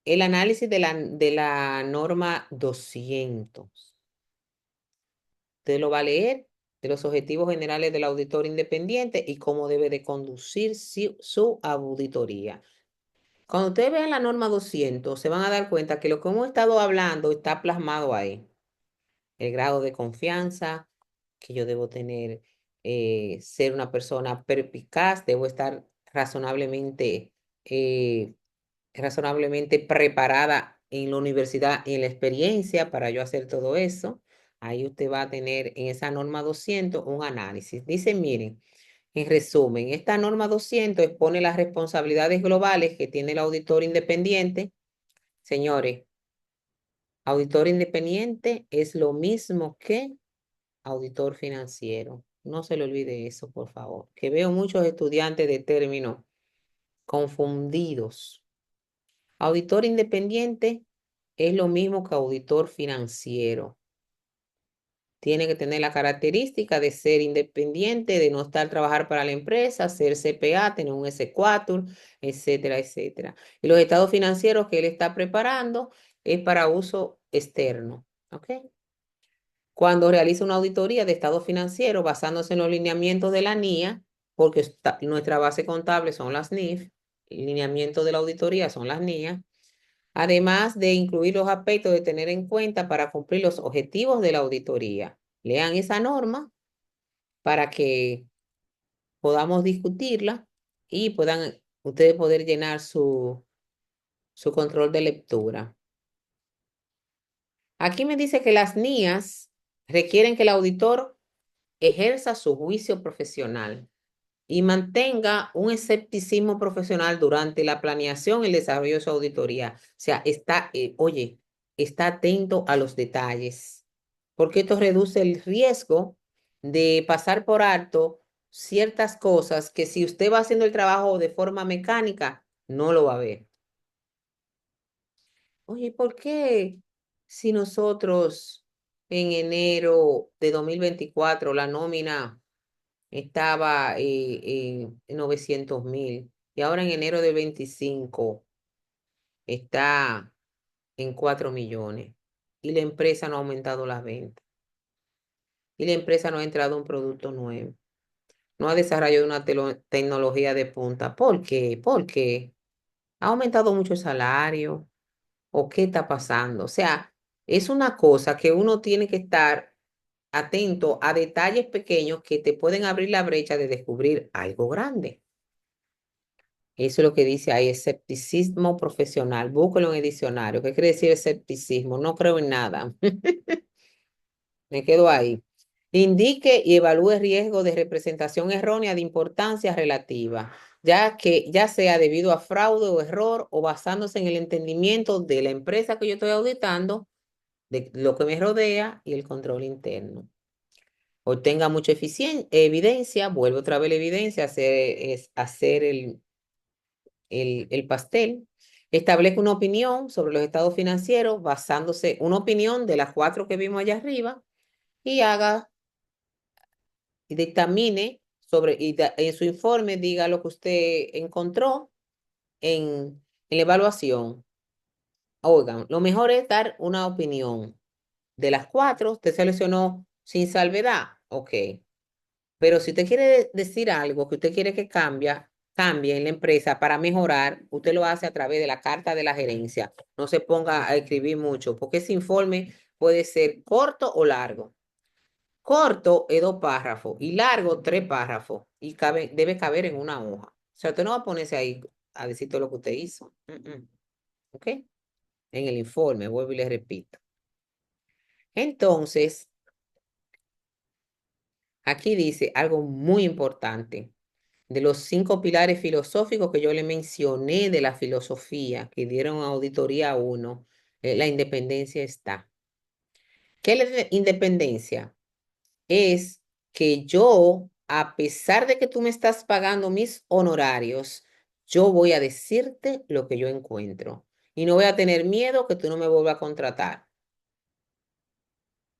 el análisis de la norma 200. Usted lo va a leer, de los objetivos generales del auditor independiente y cómo debe de conducir su auditoría. Cuando ustedes vean la norma 200, se van a dar cuenta que lo que hemos estado hablando está plasmado ahí. El grado de confianza que yo debo tener, ser una persona perspicaz, debo estar razonablemente, eh, razonablemente preparada en la universidad y en la experiencia para yo hacer todo eso. Ahí usted va a tener en esa norma 200 un análisis. Dice, miren, en resumen, esta norma 200 expone las responsabilidades globales que tiene el auditor independiente. Señores, auditor independiente es lo mismo que auditor financiero. no se le olvide eso, por favor. Que veo muchos estudiantes de término confundidos. Auditor independiente es lo mismo que auditor financiero. Tiene que tener la característica de ser independiente, de no estar trabajar para la empresa, ser CPA, tener un S4, etcétera, etcétera. Y los estados financieros que él está preparando es para uso externo, ¿ok? Cuando realiza una auditoría de estado financiero basándose en los lineamientos de la NIA, porque nuestra base contable son las NIF, el lineamiento de la auditoría son las NIA, además de incluir los aspectos de tener en cuenta para cumplir los objetivos de la auditoría. Lean esa norma para que podamos discutirla y puedan ustedes poder llenar su control de lectura. Aquí me dice que las NIAs requieren que el auditor ejerza su juicio profesional y mantenga un escepticismo profesional durante la planeación y el desarrollo de su auditoría. O sea, está atento a los detalles, porque esto reduce el riesgo de pasar por alto ciertas cosas que si usted va haciendo el trabajo de forma mecánica, no lo va a ver. Oye, ¿por qué si nosotros en enero de 2024 la nómina estaba en 900,000 y ahora en enero del 25 está en 4 millones y la empresa no ha aumentado las ventas y la empresa no ha entrado un producto nuevo, no ha desarrollado una tecnología de punta? ¿Por qué? Porque ha aumentado mucho el salario o qué está pasando. O sea, es una cosa que uno tiene que estar atento a detalles pequeños que te pueden abrir la brecha de descubrir algo grande. Eso es lo que dice ahí, escepticismo profesional. Búsquelo en el diccionario. ¿Qué quiere decir escepticismo? No creo en nada. Me quedo ahí. Indique y evalúe riesgo de representación errónea de importancia relativa, ya sea debido a fraude o error o basándose en el entendimiento de la empresa que yo estoy auditando, de lo que me rodea y el control interno. Obtenga mucha evidencia, vuelve otra vez la evidencia, hacer el pastel. Establezca una opinión sobre los estados financieros basándose una opinión de las 4 que vimos allá arriba y haga y dictamine en su informe diga lo que usted encontró en la evaluación. Oigan, lo mejor es dar una opinión. De las 4, usted seleccionó sin salvedad. Ok. Pero si usted quiere decir algo que usted quiere que cambie en la empresa para mejorar, usted lo hace a través de la carta de la gerencia. No se ponga a escribir mucho, porque ese informe puede ser corto o largo. Corto es 2 párrafos y largo 3 párrafos y debe caber en una hoja. O sea, usted no va a ponerse ahí a decir todo lo que usted hizo. ¿Ok? En el informe, vuelvo y le repito. Entonces, aquí dice algo muy importante. De los 5 pilares filosóficos que yo le mencioné de la filosofía que dieron auditoría a uno, la independencia está. ¿Qué es la independencia? Es que yo, a pesar de que tú me estás pagando mis honorarios, yo voy a decirte lo que yo encuentro y no voy a tener miedo que tú no me vuelvas a contratar.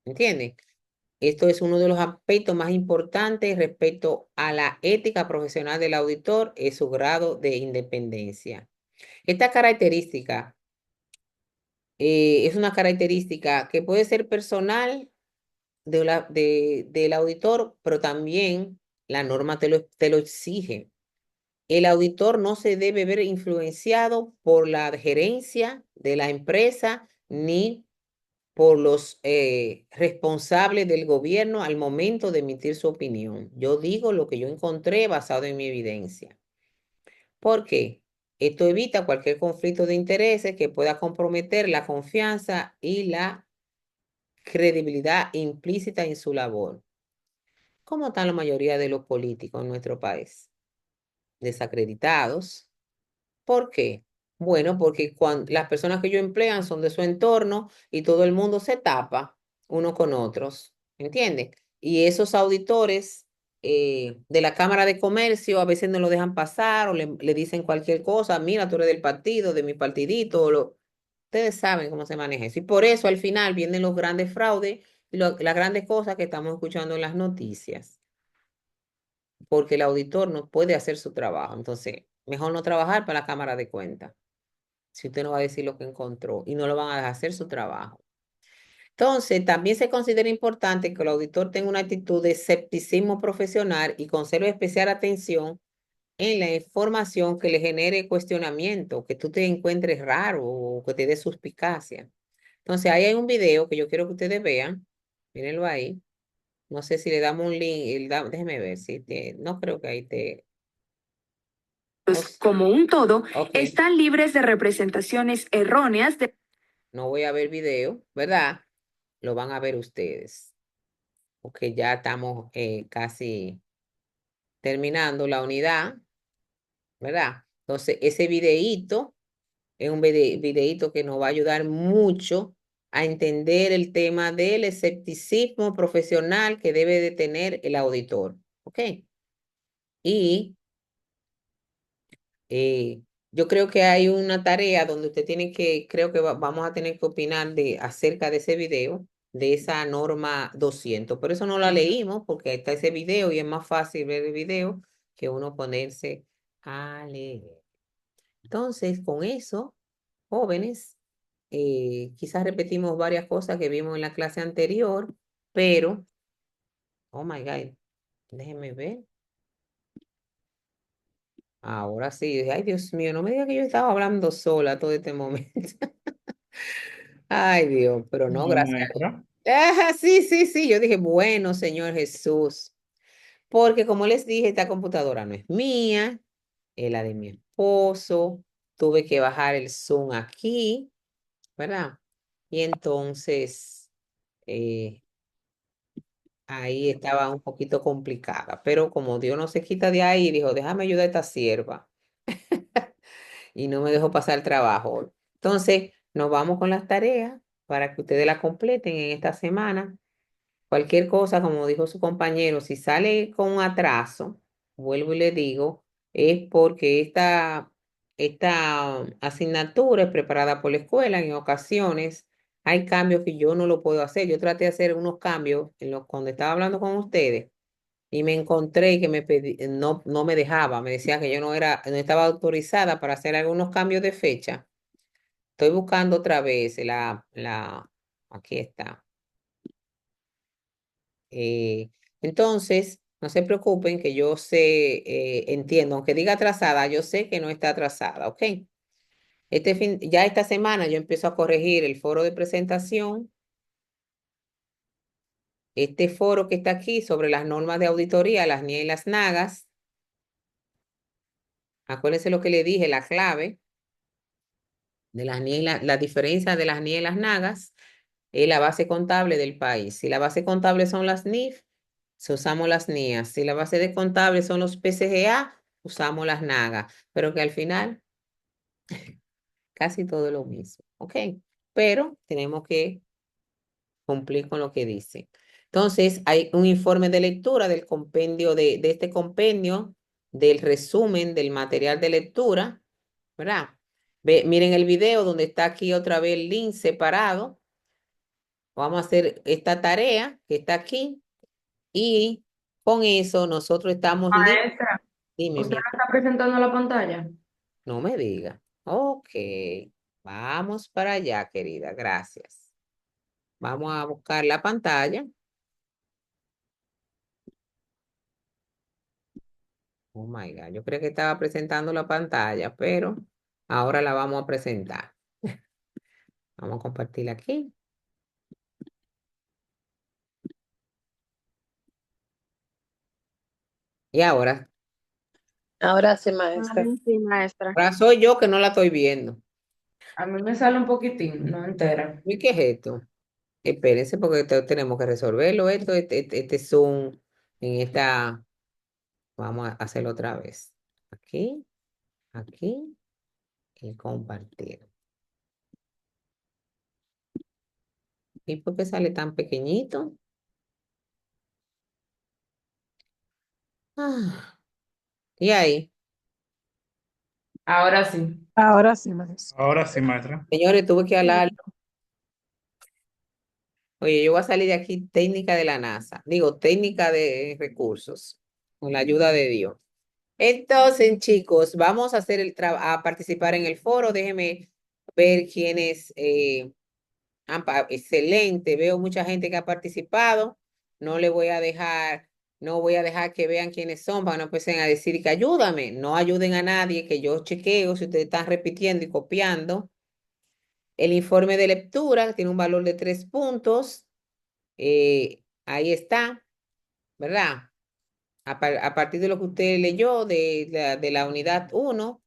¿Entiendes? Esto es uno de los aspectos más importantes respecto a la ética profesional del auditor, es su grado de independencia. Esta característica es una característica que puede ser personal del auditor, pero también la norma te lo exige. El auditor no se debe ver influenciado por la gerencia de la empresa ni por los responsables del gobierno al momento de emitir su opinión. Yo digo lo que yo encontré basado en mi evidencia. ¿Por qué? Esto evita cualquier conflicto de intereses que pueda comprometer la confianza y la credibilidad implícita en su labor. ¿Cómo están la mayoría de los políticos en nuestro país? Desacreditados. ¿Por qué? Bueno, porque las personas que ellos emplean son de su entorno y todo el mundo se tapa uno con otros, ¿entiendes? Y esos auditores de la Cámara de Comercio, a veces no lo dejan pasar o le dicen cualquier cosa, mira, tú eres del partido, de mi partidito, ustedes saben cómo se maneja eso. Y por eso al final vienen los grandes fraudes y las grandes cosas que estamos escuchando en las noticias, porque el auditor no puede hacer su trabajo. Entonces, mejor no trabajar para la Cámara de Cuentas, si usted no va a decir lo que encontró y no lo van a dejar hacer su trabajo. Entonces, también se considera importante que el auditor tenga una actitud de escepticismo profesional y conserve especial atención en la información que le genere cuestionamiento, que tú te encuentres raro o que te dé suspicacia. Entonces, ahí hay un video que yo quiero que ustedes vean. Mírenlo ahí. No sé si le damos un link. Déjeme ver si no creo que ahí te. Como un todo, Ok, están libres de representaciones erróneas de no voy a ver video, ¿verdad? Lo van a ver ustedes, porque ya estamos casi terminando la unidad, ¿verdad? Entonces, ese videíto es un videíto que nos va a ayudar mucho a entender el tema del escepticismo profesional que debe de tener el auditor, ¿ok? Y yo creo que hay una tarea donde usted tiene que, creo que vamos a tener que opinar acerca de ese video, de esa norma 200. Por eso no la leímos, porque ahí está ese video y es más fácil ver el video que uno ponerse a leer. Entonces, con eso, jóvenes, quizás repetimos varias cosas que vimos en la clase anterior, pero, oh my God, déjenme ver. Ahora sí, ay Dios mío, no me diga que yo estaba hablando sola todo este momento. Ay Dios, pero no, No, gracias a Dios. maestra. Sí, sí, sí, yo dije, bueno, Señor Jesús, porque como les dije, esta computadora no es mía, es la de mi esposo, tuve que bajar el Zoom aquí, ¿verdad? Y entonces, eh, ahí estaba un poquito complicada, pero como Dios no se quita de ahí, dijo, déjame ayudar a esta sierva y no me dejó pasar el trabajo. Entonces, nos vamos con las tareas para que ustedes las completen en esta semana. Cualquier cosa, como dijo su compañero, si sale con un atraso, vuelvo y le digo, es porque esta asignatura es preparada por la escuela. En ocasiones hay cambios que yo no lo puedo hacer. Yo traté de hacer unos cambios cuando estaba hablando con ustedes y me encontré que no me dejaba. Me decía que yo no estaba autorizada para hacer algunos cambios de fecha. Estoy buscando otra vez aquí está. Eh, entonces, no se preocupen que yo sé, entiendo, aunque diga atrasada, yo sé que no está atrasada, ¿ok? Ya esta semana yo empiezo a corregir el foro de presentación, este foro que está aquí sobre las normas de auditoría, las NIE y las NAGAS. Acuérdense lo que le dije, la clave de las NIE la diferencia de las NIE y las NAGAS es la base contable del país. Si la base contable son las NIF, si usamos las NIAS. Si la base de contable son los PCGA, usamos las NAGA. Pero que al final casi todo es lo mismo. ¿Ok? Pero tenemos que cumplir con lo que dice. Entonces, hay un informe de lectura del compendio, de este compendio, del resumen del material de lectura, ¿verdad? Miren el video donde está aquí otra vez el link separado. Vamos a hacer esta tarea que está aquí y con eso nosotros estamos listos. Maestra, Dime, ¿usted mi no está presentando la pantalla? no me diga. Ok, vamos para allá, querida. Gracias. Vamos a buscar la pantalla. Oh my God, yo creo que estaba presentando la pantalla, pero ahora la vamos a presentar. Vamos a compartirla aquí. Y Ahora sí, Ahora maestra. sí, maestra. ahora soy yo que no la estoy viendo. A mí me sale un poquitín, no entera. ¿Y qué es esto? Espérense porque tenemos que resolverlo. Este Zoom en esta. Vamos a hacerlo otra vez. Aquí, aquí y compartir. ¿Y por qué sale tan pequeñito? Ah, y ahí, Ahora sí. Ahora sí, maestra. Ahora sí, maestra. señores, tuve que hablar. Oye, yo voy a salir de aquí técnica de la NASA, digo, técnica de recursos, con la ayuda de Dios. Entonces, chicos, vamos a hacer a participar en el foro. Déjenme ver quiénes excelente. Veo mucha gente que ha participado. No le voy a dejar, no voy a dejar que vean quiénes son para no empiecen a decir que ayúdame. No ayuden a nadie, que yo chequeo si ustedes están repitiendo y copiando. El informe de lectura tiene un valor de 3 puntos. Ahí está, ¿verdad? A partir de lo que usted leyó de la unidad 1,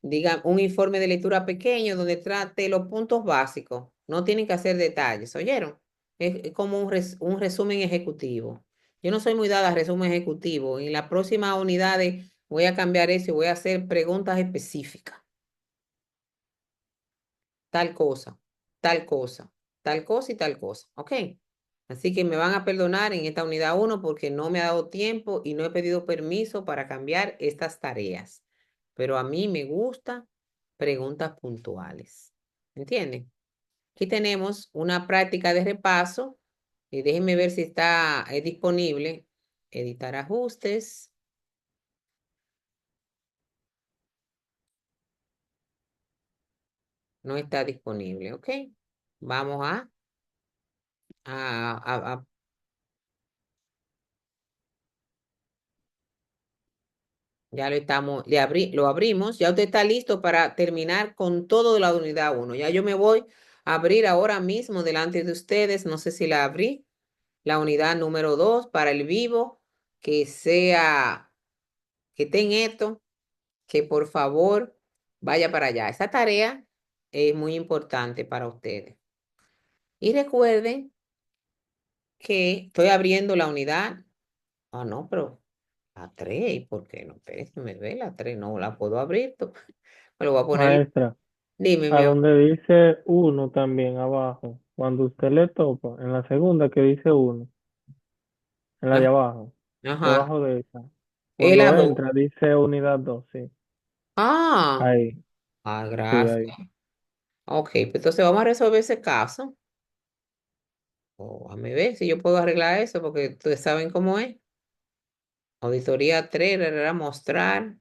diga un informe de lectura pequeño donde trate los puntos básicos. No tienen que hacer detalles, ¿oyeron? Es como un resumen ejecutivo. Yo no soy muy dada a resumen ejecutivo. En la próxima unidad voy a cambiar eso y voy a hacer preguntas específicas. Tal cosa, tal cosa, tal cosa y tal cosa. ¿Ok? Así que me van a perdonar en esta unidad 1 porque no me ha dado tiempo y no he pedido permiso para cambiar estas tareas. Pero a mí me gusta preguntas puntuales. ¿Entienden? Aquí tenemos una práctica de repaso y déjenme ver si está disponible. Editar ajustes. No está disponible, ¿ok? Vamos a ya lo abrimos. Ya usted está listo para terminar con todo de la unidad 1. Ya yo me voy a abrir ahora mismo delante de ustedes. No sé si la abrí. La unidad número 2 para el vivo. Que esté en esto, que por favor vaya para allá. Esta tarea es muy importante para ustedes. Y recuerden que estoy abriendo la unidad. Ah, no, pero la 3, ¿y por qué no? Espérense, me ve la 3, no la puedo abrir. Me lo voy a poner. Maestra, Dime, a mi amor. donde dice uno también abajo, cuando usted le topa, en la segunda que dice uno, en la de Ah, abajo, ajá. debajo de esa, El cuando A2. entra dice unidad 2, sí, Ah, ahí, sí, gracias. ahí. Ok, pues entonces vamos a resolver ese caso. A ver si yo puedo arreglar eso, porque ustedes saben cómo es. Auditoría 3, mostrar.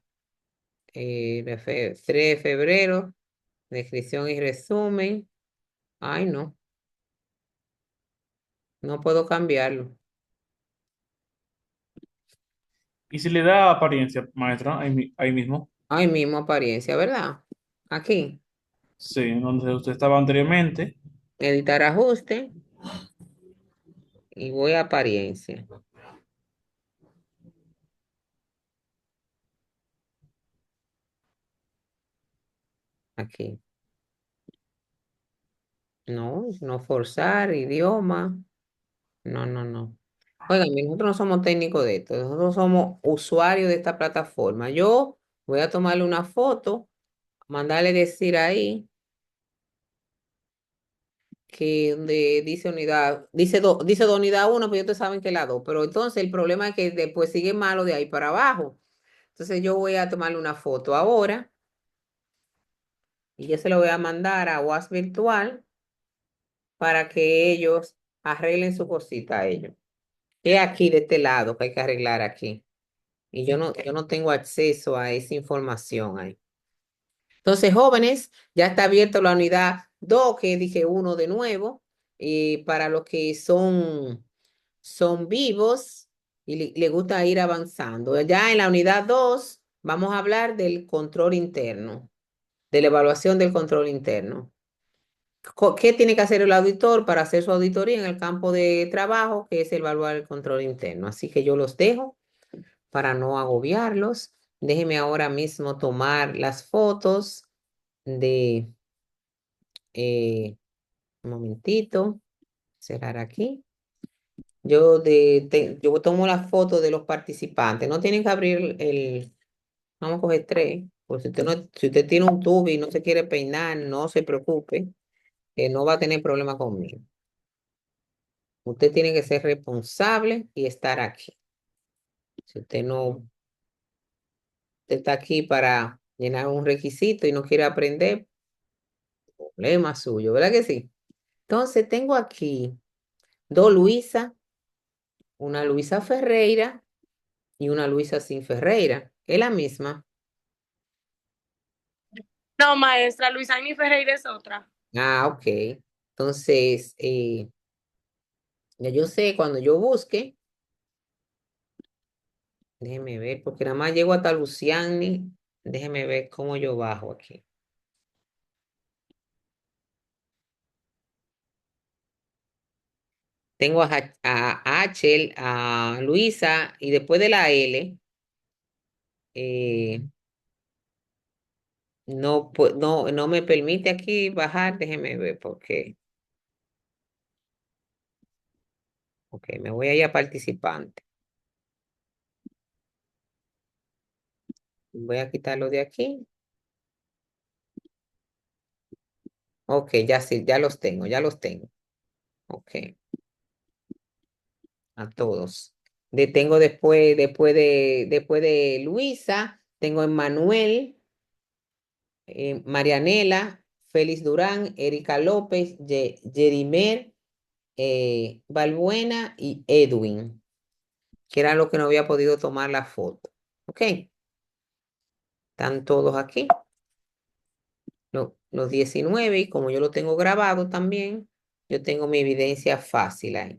3 de febrero. Descripción y resumen. Ay, no. No puedo cambiarlo. Y si le da apariencia, maestra, ahí mismo, Ay, mismo apariencia, ¿verdad? Aquí. sí, donde usted estaba anteriormente, Editar ajuste. Y voy a apariencia. Aquí. No, no forzar, idioma. No, no, no. Oigan, nosotros no somos técnicos de esto, nosotros somos usuarios de esta plataforma. Yo voy a tomarle una foto, mandarle decir ahí que donde dice unidad, dice de unidad 1, pero ustedes saben que es la 2. Pero entonces el problema es que después sigue malo de ahí para abajo. Entonces yo voy a tomarle una foto ahora y yo se lo voy a mandar a WhatsApp virtual para que ellos arreglen su cosita a ellos. Es aquí de este lado que hay que arreglar aquí. Y yo no tengo acceso a esa información ahí. Entonces, jóvenes, ya está abierta la unidad 2 que dije uno de nuevo, para los que son vivos y le gusta ir avanzando. Ya en la unidad 2 vamos a hablar del control interno, de la evaluación del control interno. ¿Qué tiene que hacer el auditor para hacer su auditoría en el campo de trabajo, que es evaluar el control interno? Así que yo los dejo para no agobiarlos. Déjenme ahora mismo tomar las fotos de, un momentito, cerrar aquí. Yo tomo las fotos de los participantes. No tienen que abrir vamos a coger 3, por si usted tiene un tubo y no se quiere peinar, no se preocupe, que no va a tener problema conmigo. Usted tiene que ser responsable y estar aquí. Si usted no Usted está aquí para llenar un requisito y no quiere aprender, problema suyo, ¿verdad que sí? Entonces tengo aquí dos Luisa, una Luisa Ferreira y una Luisa sin Ferreira. Es la misma. No, maestra, Luisaini Ferreira es otra. Ah, ok. Entonces, ya yo sé, cuando yo busque, déjeme ver, porque nada más llego hasta Luciani. Déjeme ver cómo yo bajo aquí. Tengo a Hachel, a Luisa, y después de la L, eh, no me permite aquí bajar. Déjeme ver, porque, ok, me voy a ir a participante. Voy a quitarlo de aquí. Ok, ya sí, ya los tengo, ya los tengo. Ok, a todos. Tengo después de Luisa, tengo Emmanuel, Marianela, Félix Durán, Erika López, Yerimer, Balbuena y Edwin, que era lo que no había podido tomar la foto. Ok, están todos aquí. Los 19, y como yo lo tengo grabado también, yo tengo mi evidencia fácil ahí.